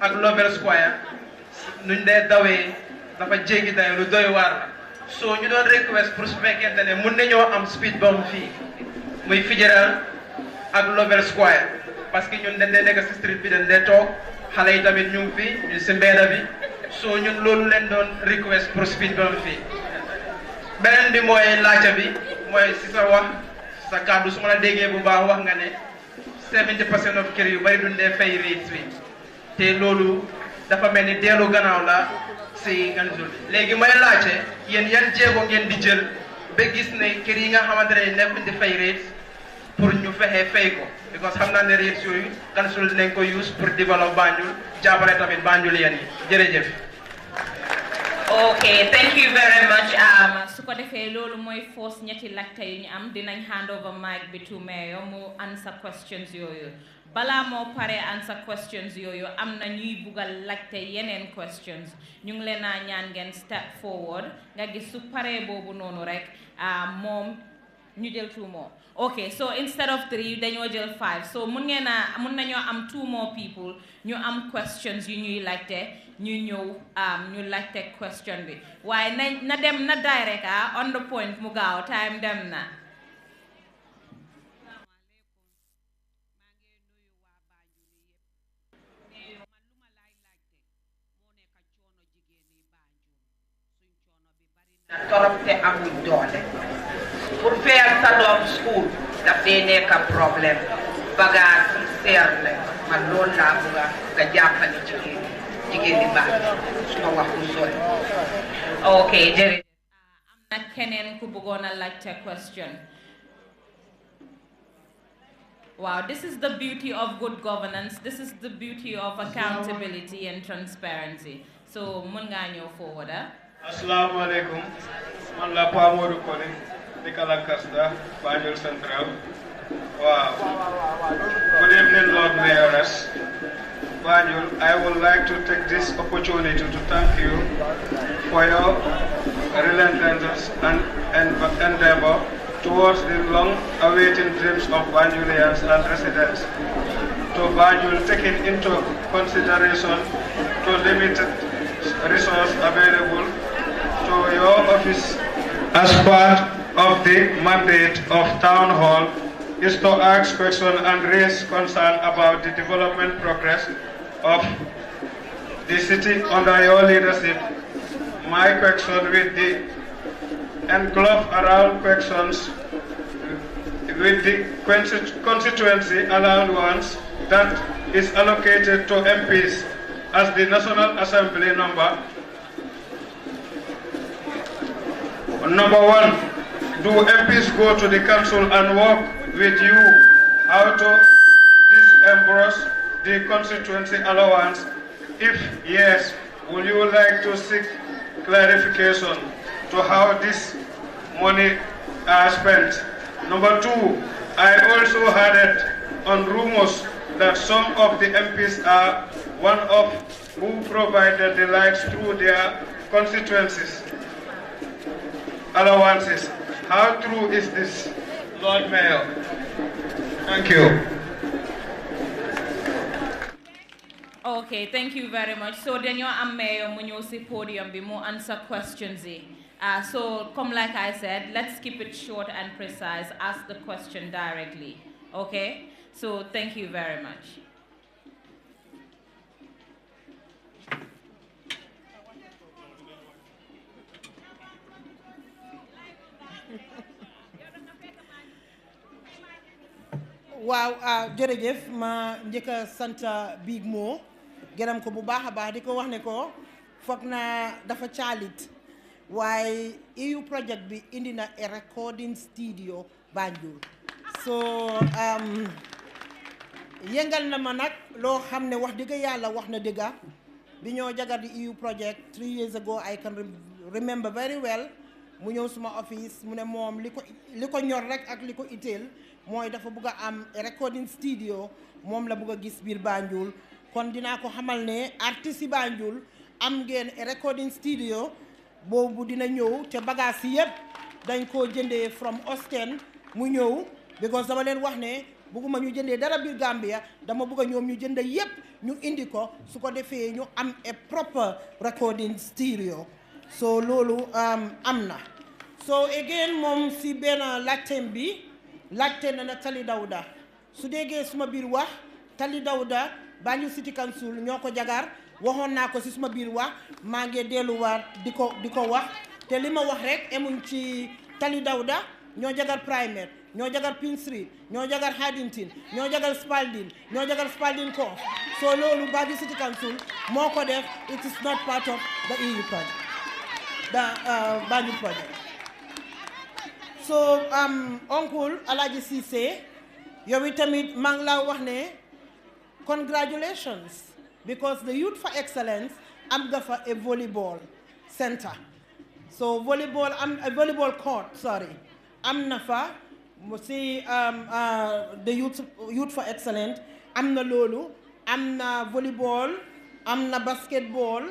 ak Lovell Square nuñ dee dawee dafa jéggi day lu doy waar la soo ñu doon request pour su fekkente ne mun nañoo am speed bump fii muy Fitzgerald ak Lovell Square parce que ñun dañ dee nekk si street bi dañ dee toog xale yi tamit ñu ngi fi ñu si mbedda bi soo ñun loolu leen doon request pour speed bump fii beneen bi mooy laajte bi mooy si sa wax sa kàddu su ma la déggee bu baax wax nga ne 70% of kër yu bari duñ dee fay rates bi te loolu dafa mel ni dellu gannaaw la si Gansul léegi may laajte yéen yan jéego ngeen di jël ba gis ne kër yi nga xamante ne nekk di fay rates pour ñu fexe fay ko because xam naa ne rates yooyu Gansul dinañ ko use pour développer Banjul jàppale tamit Banjul yéen yi jërëjëf. Okay, thank you very much. Su ko defee loolu mooy force ñetti laajte yu ñu am dinañ hand over mic bi to Mayor mu answer questions yooyu balaa moo pare answer questions yooyu am na ñuy buggal laajte yeneen questions ñu ngi leen a ñaan ngeen step forward nga gis su paree boobu noonu rek moom ñu jël 2 more. Okay, so instead of 3 dañoo jël 5 so mun nañoo am 2 more people ñu am questions yu ñuy laajte ñu ñëw ñu laajte question bi waaye na dem na direct on the point mu gaaw time dem na. torop te amul doole pour faire sa doom school daf dee nekk problème bagage yi seer la man loolu laa bëgg nga jàppale jigéen ñi baax suma wax bu sori. ok jërëjëf am na keneen ku bëggoon a laajte question. Wow, this is the beauty of good governance. This is the beauty of accountability and transparency. So mun ngaa ñëw forward. Assalamu alaikum. Man la Pa Modou Kone di Lancaster, Banjul Central. Wow. Good evening, Lord Mayoress. Banjul, I would like to take this opportunity to thank you for your relentless endeavor towards the long-awaited dreams of Banjulians and residents. To Banjul, taking into consideration to limited resource available to your office as part of the mandate of Town Hall is to ask questions and raise concern about the development progress of the city under your leadership. My question with the enclave around questions with the constituency allowance that is allocated to MPs as the National Assembly number. Number 1, do MPs go to the council and work with you how to disburse the constituency allowance? If yes, would you like to seek clarification to how this money are spent? Number 2, I also heard it on rumors that some of the MPs are one of who provided the lights through their constituencies allowances. How true is this, Lord Mayor? Thank you. Okay, thank you very much. So then you am Mayor mu ñëw si podium bi mu answer questions yi. So come like I said, let's keep it short and precise. Ask the question directly. Okay? So thank you very much. waaw jërëjëf ma njëkk a sant Big Mo gërëm ko bu baax a baax di ko wax ne ko foog naa dafa caalit waaye EU project bi indi na a recording studio Banjul so yëngal na ma nag loo xam ne wax dëgg yàlla wax na dëgga bi ñoo jagar di EU project 3 years ago I can remember very well mu ñëw suma office mu ne moom li ko ñor rek ak li ko itteel mooy dafa bëgg a am recording studio moom la bëgg a gis biir Banjul kon dinaa ko xamal ne artiste yi Banjul am ngeen recording studio boobu dina ñëw te bagage yi yëpp dañ koo jëndee from Austin mu ñëw because dama leen wax ne bëgguma ñu jëndee dara biir Gambia dama bëgg a ñoom ñu jënd yëpp ñu indi ko su ko defee ñu am a proper recording studio so loolu am na so again moom si benn laajteem bi laajte na Tali Dawda su déggee suma biir wax Tali Dawda Banjul City Council ñoo ko jagar waxoon naa ko si suma biir wax maa ngi delluwaat di ko wax te li ma wax rek emuñ ci Tali Dawda ñoo jagar primaire ñoo jagar Pine Street ñoo jagar Haddington ñoo jagar Spalding ñoo jagar Spalding Court so loolu Banjul City Council moo ko def. It is not part of the EU project, the Banjul project. So Uncle Alaji Cissé yow itamit maa ngi laa wax ne congratulations because the Youth for Excellence am nga fa a volleyball center. So volleyball court, sorry, am na fa mu si the youth for excellence am na loolu, am na volleyball, am na basketball,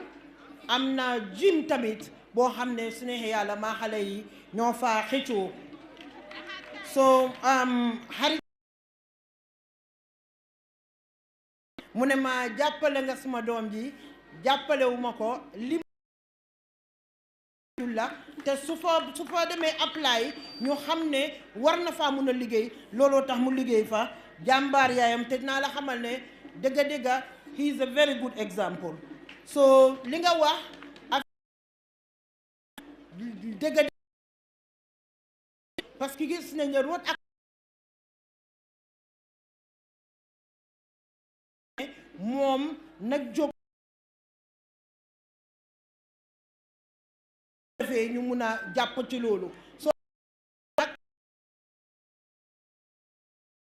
am na gym tamit boo xam ne su neexee yàlla maa xale yi ñoo fa xëccoo. So xarit mu ne ma jàppale nga suma doom ji jàppale wu ma ko li la te su fa demee apply ñu xam ne war na faa mun a liggéey looloo tax mu liggéey fa jàmbaar yaayam te naa la xamal ne dëgga he is a very good example. So li nga wax ak dëgga parce que gis nañ ne root ak moom nag jóg defee ñu mun a jàpp ci loolu so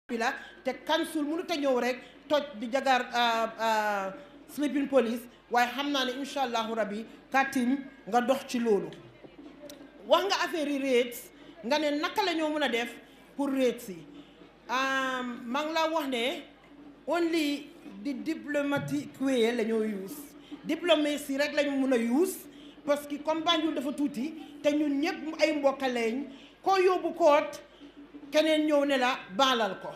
bi la te council mënut a ñëw rek toj di jagar sleeping police waaye xam naa ne incha allahu rabbi katim nga dox ci loolu. wax nga affaire yi rates nga ne naka la ñoo mën a def pour rates yi maa ngi laa wax ne only the diplomatic way la ñoo use diplomatie rek la ñu mun a use parce que comme Banjul dafa tuuti te ñun ñëpp ay mbokk lañ koo yóbbu koot keneen ñëw ne la baalal ko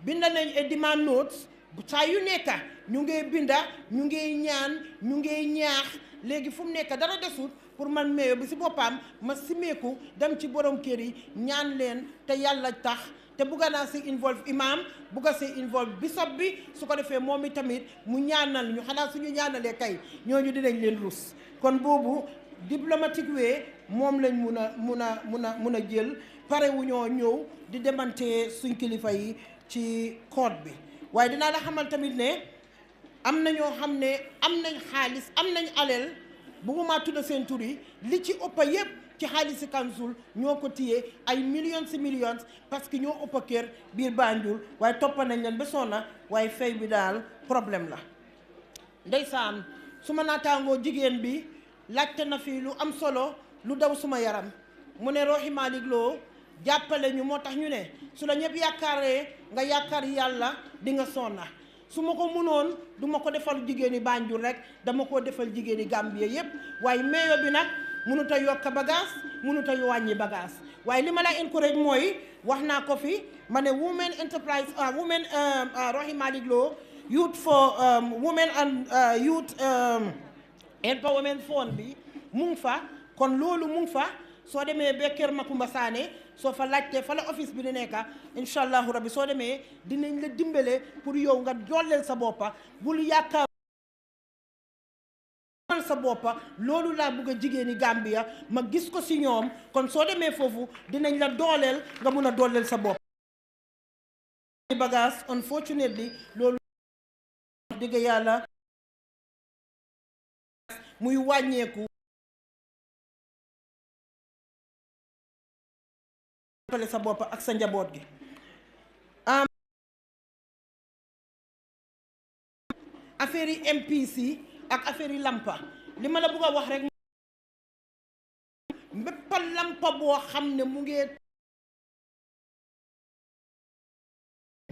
binda nañ e demand notes saa yu nekka ñu ngee binda ñu ngee ñaan ñu ngee ñaax léegi fu mu nekk dara desut pour man meeyo bi si boppam ma simeeku dem ci borom kër yi ñaan leen te yàlla tax te bugga naa si involve imam bugga si involve bishop bi su ko defee moom itamit mu ñaanal ñu xanaa suñu ñaanalee kay ñooñu dinañ leen rus kon boobu diplomatique way moom lañ mun a jël pare wu ñoo ñëw di demante suñ kilifa yi ci code bi waaye dinaa la xamal tamit ne am na ñoo xam ne am nañ xaalis am nañ alal bugguma tudda seen tur yi li ci ëppa yépp ci xaalisi council ñoo ko téye ay millions si millions parce que ñoo ëppa kër biir Banjul waaye toppa nañ leen ba sonna waaye fay bi daal problème la. ndeysaan suma naataangoo jigéen bi laajte na fi lu am solo lu daw suma yaram mu ne Rohey Malick Lowe jàppale ñu moo tax ñu ne su la ñëpp yaakaaree nga yaakaar yàlla di nga sonna su ma ko mënoon du ma ko defal jigéeni Banjul rek dama ko defal jigéeni Gambie yépp waaye meeyo bi nag mënut a yokk bagage mënut a wàññi bagage waaye li ma la encourage mooy wax naa ko fi ma ne women enterprise women Rohey Malick Lowe youth for women and youth empowerment fund bi mu ngi fa kon loolu mu ngi fa soo demee ba Kër Makumba Sané soo fa laajtee fa la office bi di nekka incha allahu rabbi soo demee dinañ la dimbale pour yow nga dooleel sa boppa bul yaakaar sa boppa loolu laa bëgg a jigéeni Gambia ma gis ko si ñoom kon soo demee foofu dinañ la dooleel nga mun a dooleel sa bopp bagage unfortunately loolu digg yàlla muy wàññeeku sa bopp ak sa njaboot gi affaire yi MPC ak affaire yi lampa li ma la bëgg a wax rek bépp lampa boo xam ne mu ngi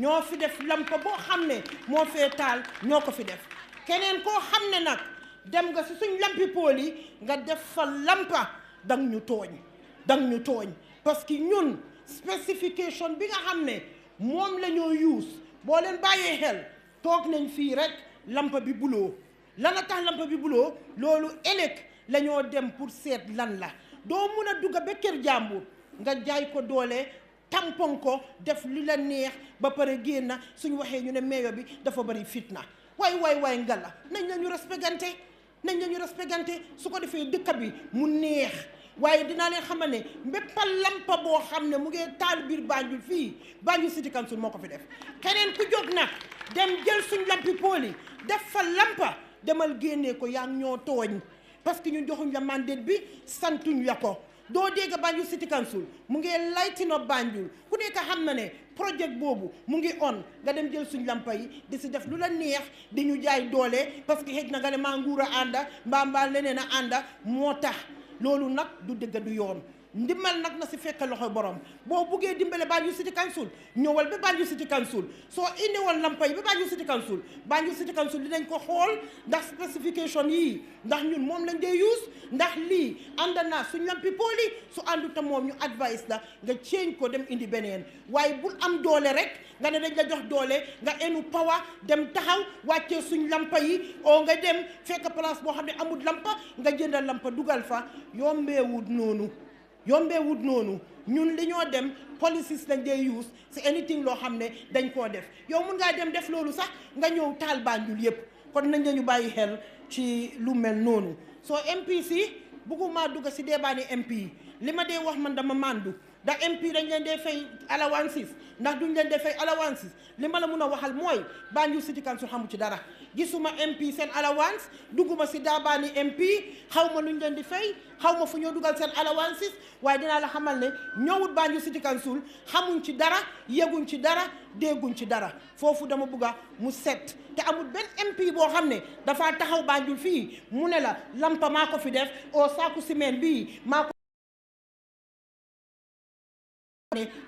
ñoo fi def lampa boo xam ne moo fee taal ñoo ko fi def keneen koo xam ne nag dem nga si suñ lampi pool yi nga def fa lampa dang ñu tooñ parce que ñun spécification bi nga xam ne moom la ñoo use boo leen bàyyee xel toog nañ fii rek lampa bi buloo lan a tax lampa bi buloo loolu ëllëg la ñoo dem pour seet lan la doo mun a dugg ba kër jàmbur nga jaay ko doole tampon ko def li la neex ba pare génn suñ waxee ñu ne meeyo bi dafa bari fitna waay ngala nañ la ñu respectante su ko defee dëkk bi mu neex waaye dinaa leen xamal ne bépp lampa boo xam ne mu ngi taal biir Banjul fii Banjul City Council moo ko fi def keneen ku jóg nag dem jël suñ lampi pool yi def fa lampa demal génnee ko yaa ngi ñoo tooñ parce que ñun joxuñ la mandat bi santuñ la ko doo dégg Banjul City Council mu ngi laytino Banjul ku nekk xam na ne projet boobu mu ngi on nga dem jël suñ lampa yi di si def lu la neex di ñu jaay doole parce que xëj na nga ne maa nguur a ànda mbaa leneen a ànda moo tax loolu nag du dëgg du yoon ndimbal nag na si fekk loxo borom boo buggee dimbale Banjul City Council ñëwal ba Banjul City Council soo indi woon lampa yi ba Banjul City Council dinañ ko xool ndax spécification yii ndax ñun moom lañ dee use ndax lii ànd naa suñ lampi pooli su àndu ta moom ñu advice la nga change ko dem indi beneen waaye bul am doole rek nga ne dañ la jox doole nga enu power dem taxaw wàccee suñ lampa yi oo nga dem fekk place boo xam ne amul lampa nga jëndal lampa dugal fa yombeewut noonu ñun li ñoo dem policies lañ dee use si anything loo xam ne dañ koo def yow mun ngaa dem def loolu sax nga ñëw taal Banjul yépp kon nañ lañu bàyyi xel ci lu mel noonu soo MPC bugguma dugg si débaani MP li ma dee wax man dama mandu ndax MP dañ leen dee fay allowances ndax duñ leen dee fay allowances li ma la mun a waxal mooy Banjul City Council xamu ci dara gisuma MP seen allowance dugguma si daabaani MP xaw ma luñ leen di fay xaw ma fu ñoo dugal seen allowances waaye dinaa la xamal ne ñëwut Banjul City Council xamuñ ci dara yëguñ ci dara dégguñ ci dara foofu dama bugga mu set te amul benn MP boo xam ne dafa taxaw Banjul fii mu ne la lampa maa ko fi def oo saaku ciment bii maa ko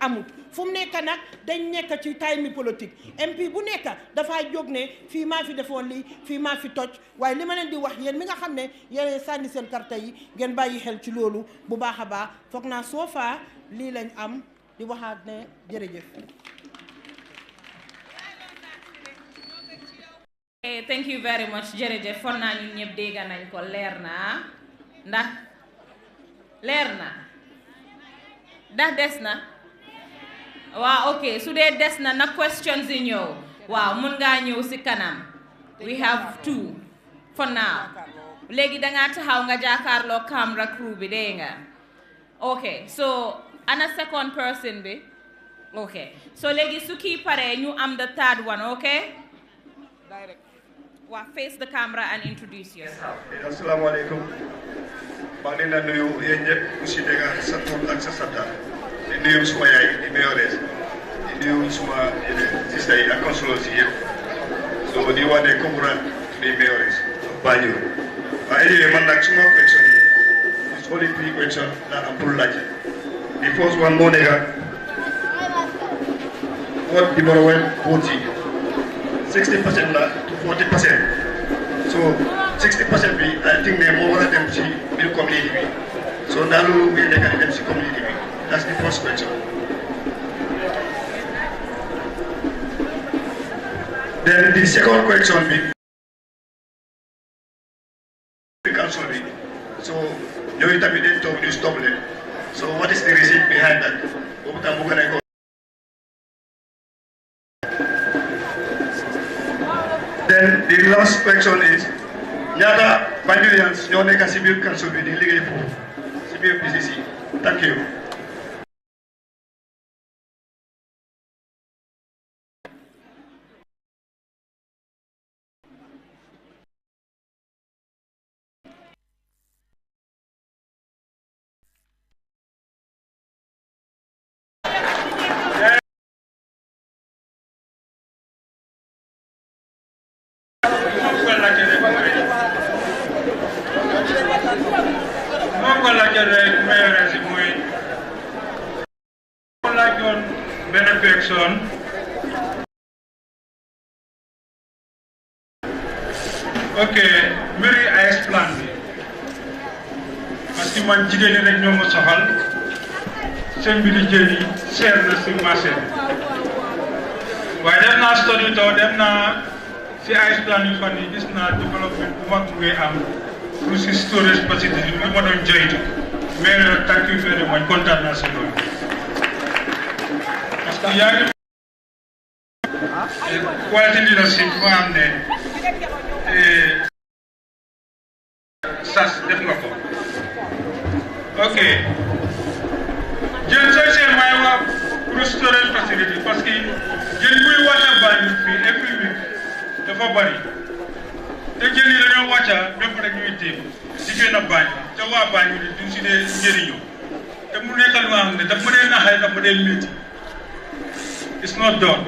amut fu mu nekk nag dañ nekk ci time politique MP bu nekk dafaa jóg ne fii maa fi defoon lii fii maa fi toj waaye li ma leen di wax yéen mi nga xam ne yéen sànni seen carte yi ngeen bàyyi xel ci loolu bu baax a baax foog naa soo faa lii lañ am di waxaat ne jërëjëf. Thank you very much jërëjëf foog naa ñun ñëpp dégg nañ ko leer na ndax des na waaw ok su dee des na na questions yi ñëw waaw mun ngaa ñëw si kanam we have 2 for now léegi dangaa taxaw nga jàkkaarloo camera crew bi dégg nga ok so ana second person bi ok so léegi su kii paree ñu am the third one ok waa face the camera and introduce yourself. Asalaamaaleykum maa ngi leen di nuyu yéen ñëpp ku si dégg sa tur ak sa sant di nuyu suma yaay di mayoress di nuyu suma sista yi ak consulos yi yëpp so di wax ne congrats di mayoress Banjul waaye anyway man nag suma question yi is only 3 questions that am pour laaj the first one moo nekk what the borrower votes yi 60% la to 40%. So 60% bi I think ne moo war a dem ci biir community bi. So ndax loolu muy nekk di dem ci community bi. That's the first question. Then the second question bi. Council bi. So ñooñu tamit dañ toog ñu stop leen. So what is the reason behind that? Boobu tam bëgg nañ ko. Then the last question is ñaata Banjulians ñoo nekk ci biir council bi di liggéey foofu ci biir PCC. Thank you. ok mbiri AS plan bi parce que man jigéen ñi rek ñoo ma soxal seen mbiri jën yi seer na si marché waaye dem naa study taw dem naa si AS plan yu fan yi gis naa développement bu mag bu ngay am lu si storage facility bi ma doon joytu mais thank you very much kontaan naa si loolu parce que yaa ngi quality leadership moo am ne sas def nga ko ok storage facility parce que jën buy wàcca Banjul fii every week dafa bari te jën yi dañoo wàcca bépp rek ñuy téem di génn Banjul te waa Banjul yi duñ si dee njëriñoo te mu nekk lu nga xam ne daf ma dee naxee daf ma dee métti it's not done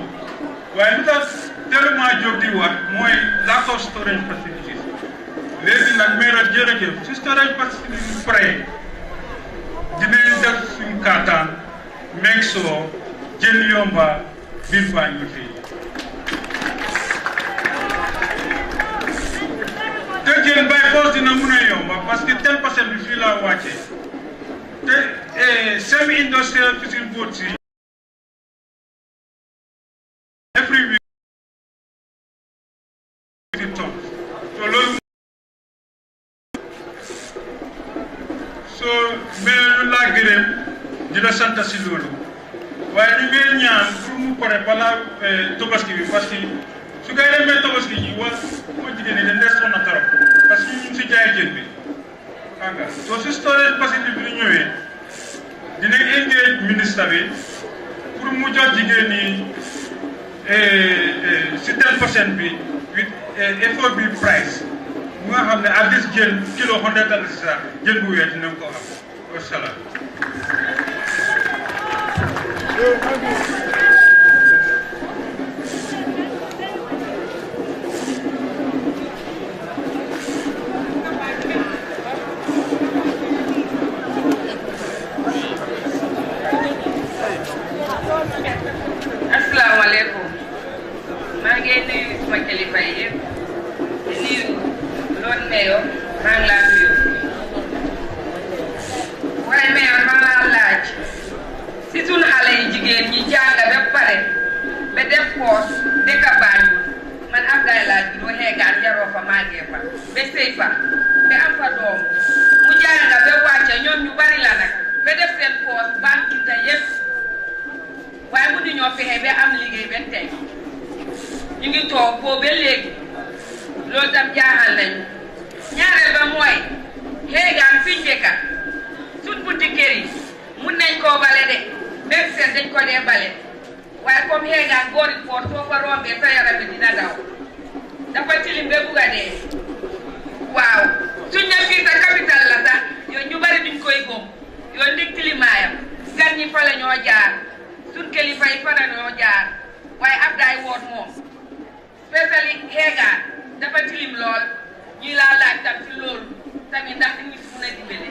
waaye lu tax tellement jóg di wax mooy lack of storage facilities léegi nag maire jërëjëf si storage facilities pare dinañ def suñ kàttan make sure jën yomba biir Banjul fii te jën by force dina mun a yomba parce que 10% bi fii laa wàccee te semi industrial fishing boats yi every week ton so loolu so mais ñu laa gërëm di la sant si loolu waaye ñu ngi ñaan pour mu pare balaa Tabaski bi parce que su koy demee Tabaski ji moo jigéen ñi dañ des sonn trop parce que ñu ngi si jaay jën bi xam nga soo si storage facility bi ñu ñëwee dinañ engage ministre bi pour mu jox jigéen ñi si 10% bi with FOB price bu nga xam ne at least jën kilo 100 dalasi sax jën bu wéet dinañ ko xam wasalaam. asalaamaaleykum maa ngi nuyu suma kilifa yi yëpp di nuyu loon meyo maa ngi laa nuyu waaye meyo maa laa laaj si sunu xale yi jigéen ñi jàng ba pare ba def poos dëkk Banjul man am day laaj bi doo xeegaan jaroo fa màggee fa ba sëy fa ba am fa doom mu jàng ba wàcce ñoom ñu bari la nag ba def seen poos banque da yëpp waaye mu di ñoo fexe ba am liggéey ba tey ñu ngi toog boo ba léegi loolu tam jaaxal nañu ñaareel ba mooy xeegaan fi njëkka sut bunti kër yi mun nañ koo bale de même seet dañ ko dee bale waaye comme xeegaan boori poor soo fa rombee sa yaram bi dina daw dafa tilim ba bugg a dee waaw suñ ne fii sa capital la sax yooyu ñu bari duñ koy góom yoo ndig tilimaayam gan ñi fa la ñoo jaar suñ kilifa yi fa la ñoo jaar waaye ab daay woot moom spécially xeegaan dafa tilim lool ñuy laa laaj tam ci loolu tamit ndax dañu si mun a dimbale.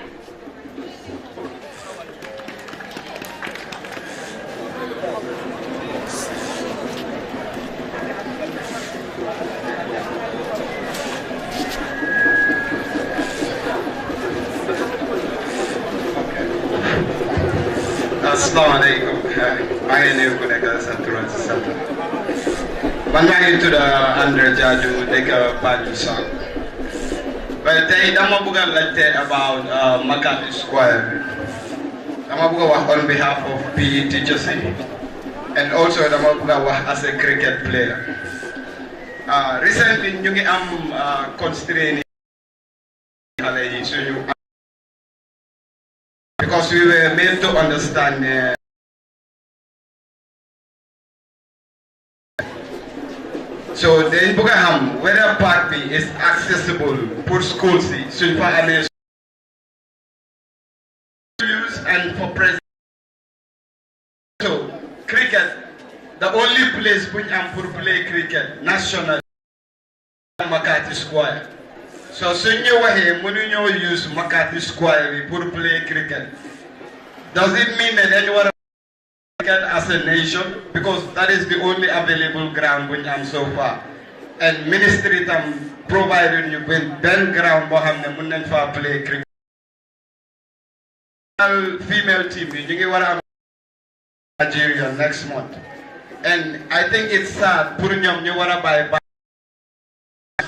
Assalamualaikum. maa ngi nuyu ku nekk sa tur ak sa sant man maa ngi tudd Andre Jaju dëkk Banjul South waaye tey dama bëgg a laajte about Makati Square dama bëgg a wax on behalf of PE teachers and also dama bëgg a wax as a cricket player recently ñu ngi am constraint xale yi suñu because we were made to understand so they bëgg a xam whether park bi is accessible pour schools yi suñ fa amee use and for present so cricket the only place buñ am pour play cricket national Makati Square so suñ ñu waxee mënuñoo use Makati Square bi pour play cricket does it mean that anyone as a nation because that is the only available ground we have so far and ministry tam provided you with ben ground boo xam ne mën nañ fa play cricket female team bi ñu ngi war a am Nigeria next month and I think it's sad pour ñoom ñu war a bàyyi ba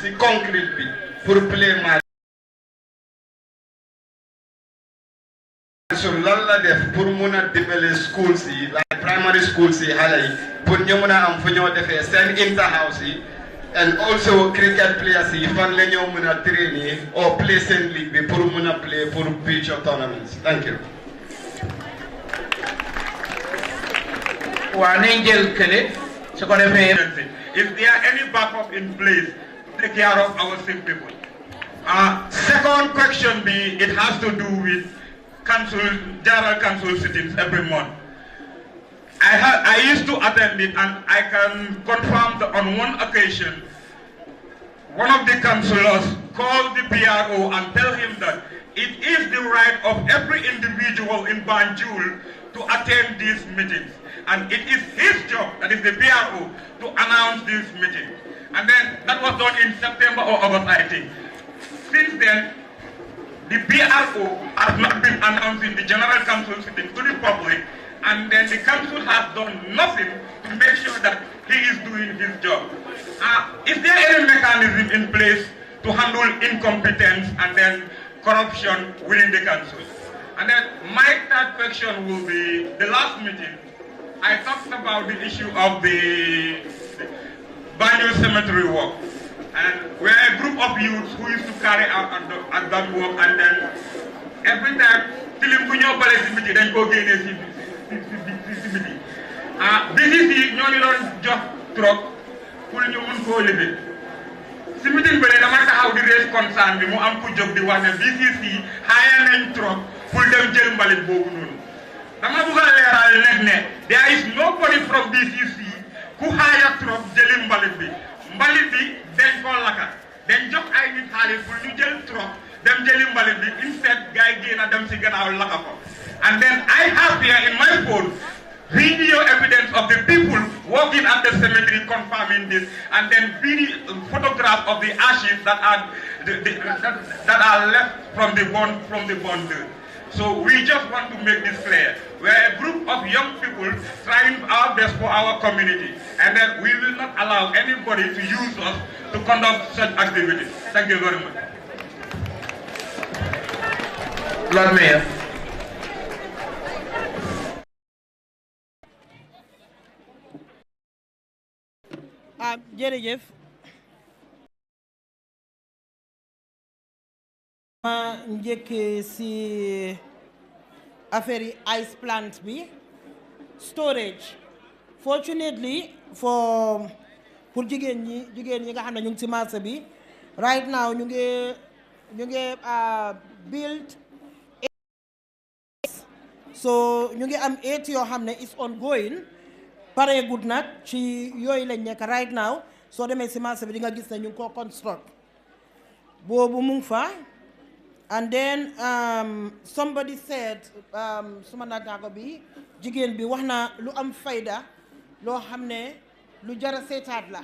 si concrete bi pour play match so lan la def pour mun a dimbale schools yi like primary schools yi xale yi pour ñu mun a am fu ñoo defee seen interhouse yi and also cricket players yi fan la ñoo mun a trainer or play seen league bi pour mun a play pour future tournaments thank you If there are any backup in place, take care of our sick people. Second question it has to do with general council sittings every month. I used to attend it, and I can confirm that on one occasion, one of the councillors called the PRO and tell him that it is the right of every individual in Banjul to attend these meetings. And it is his job, that is the PRO, to announce these meetings. And then that was done in September or August, I think. Since then, the PRO has not been announcing the General Council sitting to the public, and then the council has done nothing to make sure that he is doing his job. Is there any mechanism in place to handle incompetence and then corruption within the council? And then my third question will be, the last meeting, I talked about the issue of the Banjul cemetery work. And we're a group of youths who used to carry out at that work, and then every time, tilim kunyo bale simiti, then go gain a simiti. BCC, ñooñu doon jox trop pour ñu mun koo liggéey. Si meeting bële dama taxaw di raise concern bi mu am ku jóg di wax ne BCC hire nañ trop pour dem jël mbalit boobu noonu. Dama bëgg a leeral ne there is nobody from BCC ku hire trop jëli mbalit bi. Mbalit bi dañ ko lakka dañ jox ay nit xaalis pour ñu jël trop dem jëli mbalit bi instead gars yi génn dem si gannaaw lakka ko. And then I have here in my phone video evidence of the people working at the cemetery confirming this, and then video photographs of the ashes that are left from the bond. So we just want to make this clear. We're a group of young people trying our best for our community, and then we will not allow anybody to use us to conduct such activities. Thank you very much. Lord Mayor. Jërëjëf ma njëkk si affaire ice plant bi storage fortunately pour jigéen ñi nga xam ne ñu ngi ci marché bi right now ñu ngi build so ñu ngi am 8 yoo xam ne is ongoing pare good nag ci yooyu lañ nekk right now soo demee si marché bi di nga gis ne ñu ngi ko construct boobu mu ngi fa. And then somebody said suma naataango bi jigéen bi wax na lu am fayda loo xam ne lu jara seetaat la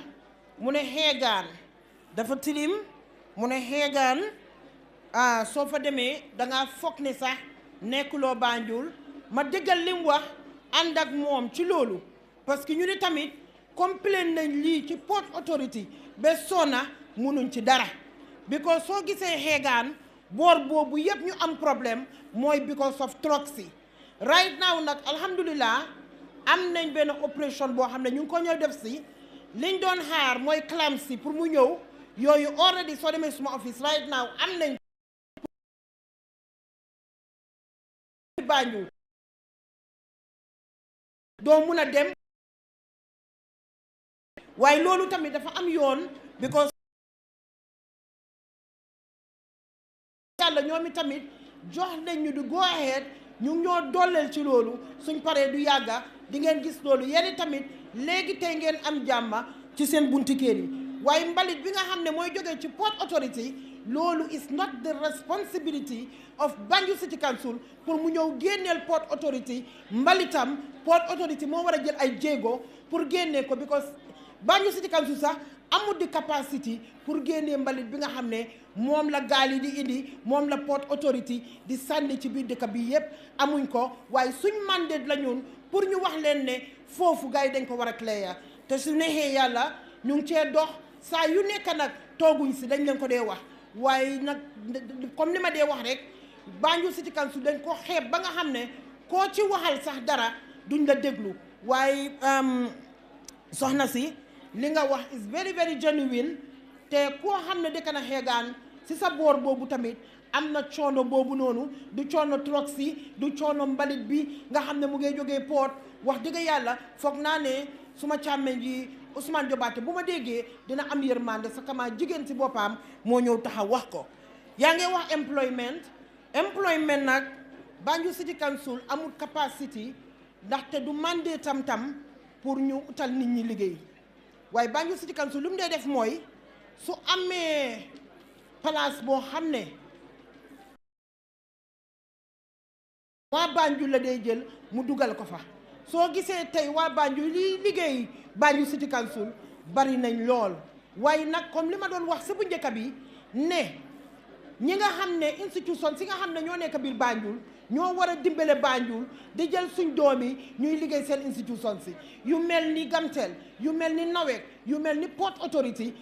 mu ne xeegaan dafa tilim mu ne xeegaan soo fa demee dangaa foog ne sax nekkuloo Banjul ma déggal lim wax ànd ak moom ci loolu parce que ñu ne tamit complain nañ lii ci Port Authority ba sona munuñ ci dara because soo gisee xeegaan boor boobu yëpp ñu am problème mooy because of trucks yi right now nag alhamdulillah am nañ benn opération boo xam ne ñu ngi ko ñëw def si liñ doon xaar mooy clam si pour mu ñëw yooyu already soo demee suma office right now am nañ Banjul doo mun a dem waaye loolu tamit dafa am yoon because yàlla ñoomi tamit jox nañ ñu du go ahead ñu ñoo dolleel ci loolu suñ paree du yàgga di ngeen gis loolu yéen tamit léegi tey ngeen am jàmma ci seen bunti kër yi waaye mbalit bi nga xam ne mooy jógee ci Port Authority loolu is not the responsibility of Banjul City Council pour mu ñëw génneel Port Authority mbalitam Port Authority moo war a jël ay jéego pour génnee ko because Banjul City Council sax amul di capacity pour génnee mbalit bi nga xam ne moom la gaal yi di indi moom la Port Authority di sànni ci biir dëkk bi yépp amuñ ko waaye suñ mandate la ñun pour ñu wax leen ne foofu gars yi dañ ko war a clair te su neexee yàlla ñu ngi cee dox saa yu nekk nag tooguñ si dañ leen ko dee wax waaye nag comme ni ma dee wax rek Banjul City Council dañ ko xeeb ba nga xam ne koo ci waxal sax dara duñ la déglu waaye soxna si li nga wax is very very genuine te koo xam ne dëkk na xeegaan si sa boor boobu tamit am na coono boobu noonu du coono troxi du coono mbalit bi nga xam ne mu ngi jógee port wax dëgg yàlla foog naa ne suma càmmeñ ji Ousmane Jobaate bu ma déggee dina am yërmande sa kama jigéen si boppam moo ñëw taxaw wax ko yaa ngi wax employment nag Banjul City Council amul capacity ndaxte du mandé tam pour ñu utal nit ñi liggéey waaye Banjul City Council lu mu dee def mooy su amee place boo xam ne waa Banjul la dee jël mu dugal ko fa soo gisee tey waa Banjul li liggéey Banjul City Council bari nañ lool waaye nag comme li ma doon wax si bu njëkk bi ne ñi nga xam ne institution si nga xam ne ñoo nekk biir Banjul ñoo war a dimbale Banjul di jël suñ doom yi ñuy liggéey seen institution si yu mel ni Gamtel yu mel ni NAWEC yu mel ni Port Authority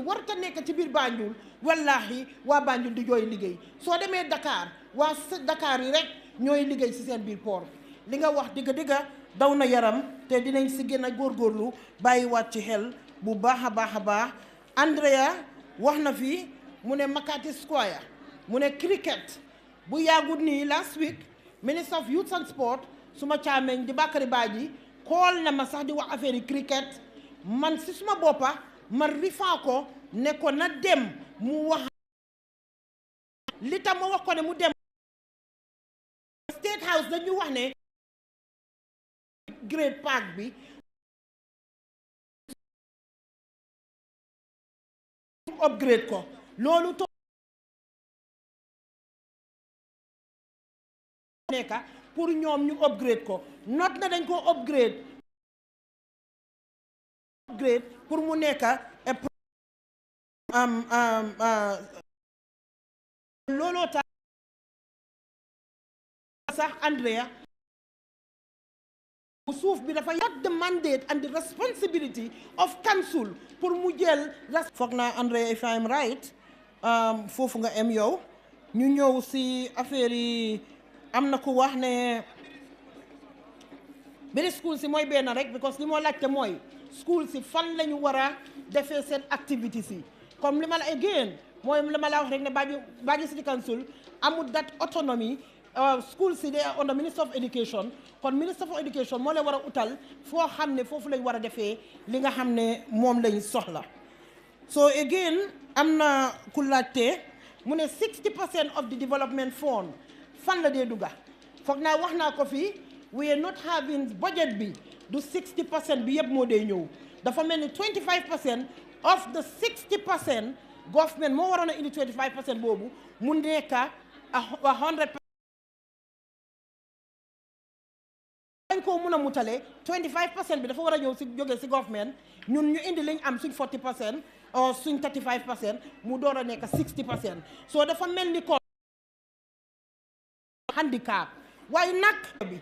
warta nekk ci biir Banjul wallahi waa Banjul di jooy liggéey soo demee Dakar waa Dakar yi rek ñooy liggéey si seen biir port li nga wax digga daw na yaram te dinañ si gën a góorgóorlu bàyyiwaat ci xel bu baax a baax Andrea wax na fi mu ne Makati Square mu ne cricket bu yàggut nii last week Minister of Youth and Sport suma caameñ di Bakary Badji xool na ma sax di wax affaire yi cricket man si suma boppa ma rifaa ko ne ko na dem mu wax li tam ma wax ko ne mu dem State House dañu wax ne Great Park bi upgrade ko loolu to nekka pour ñoom ñu upgrade ko not na dañ ko upgrade pour mu nekka looloo tax sax Andrea suuf bi dafa yàgg the mandate and the responsibility of council pour mu jël foog naa Andrea if I'm right foofu nga em yow ñu ñëw si affaire yi am na ku wax ne benn school si mooy benn rek because li moo laajte mooy school si fan lañu war a defee seen activities yi comme li ma la again mooy li ma la wax rek ne Banjul City Council amul that autonomy school si they are under Minister of Education kon Minister of Education moo leen war a utal foo xam ne foofu lañ war a defee li nga xam ne moom lañ soxla so again am na ku laajte mu ne 60% of the development fund fan la dee dugga foog naa wax naa ko fii we are not having budget bi du 60% bi yëpp moo dee ñëw dafa mel ni 25% of the 60% government moo waroon a indi 25% boobu mu nekka 100% dañ ko mun a mutale 25% bi dafa war a ñëw si jóge si government ñun ñu indi liñ am suñ 40% or suñ 35% mu door a nekk 60% so dafa mel ni ko handicap waaye nag bi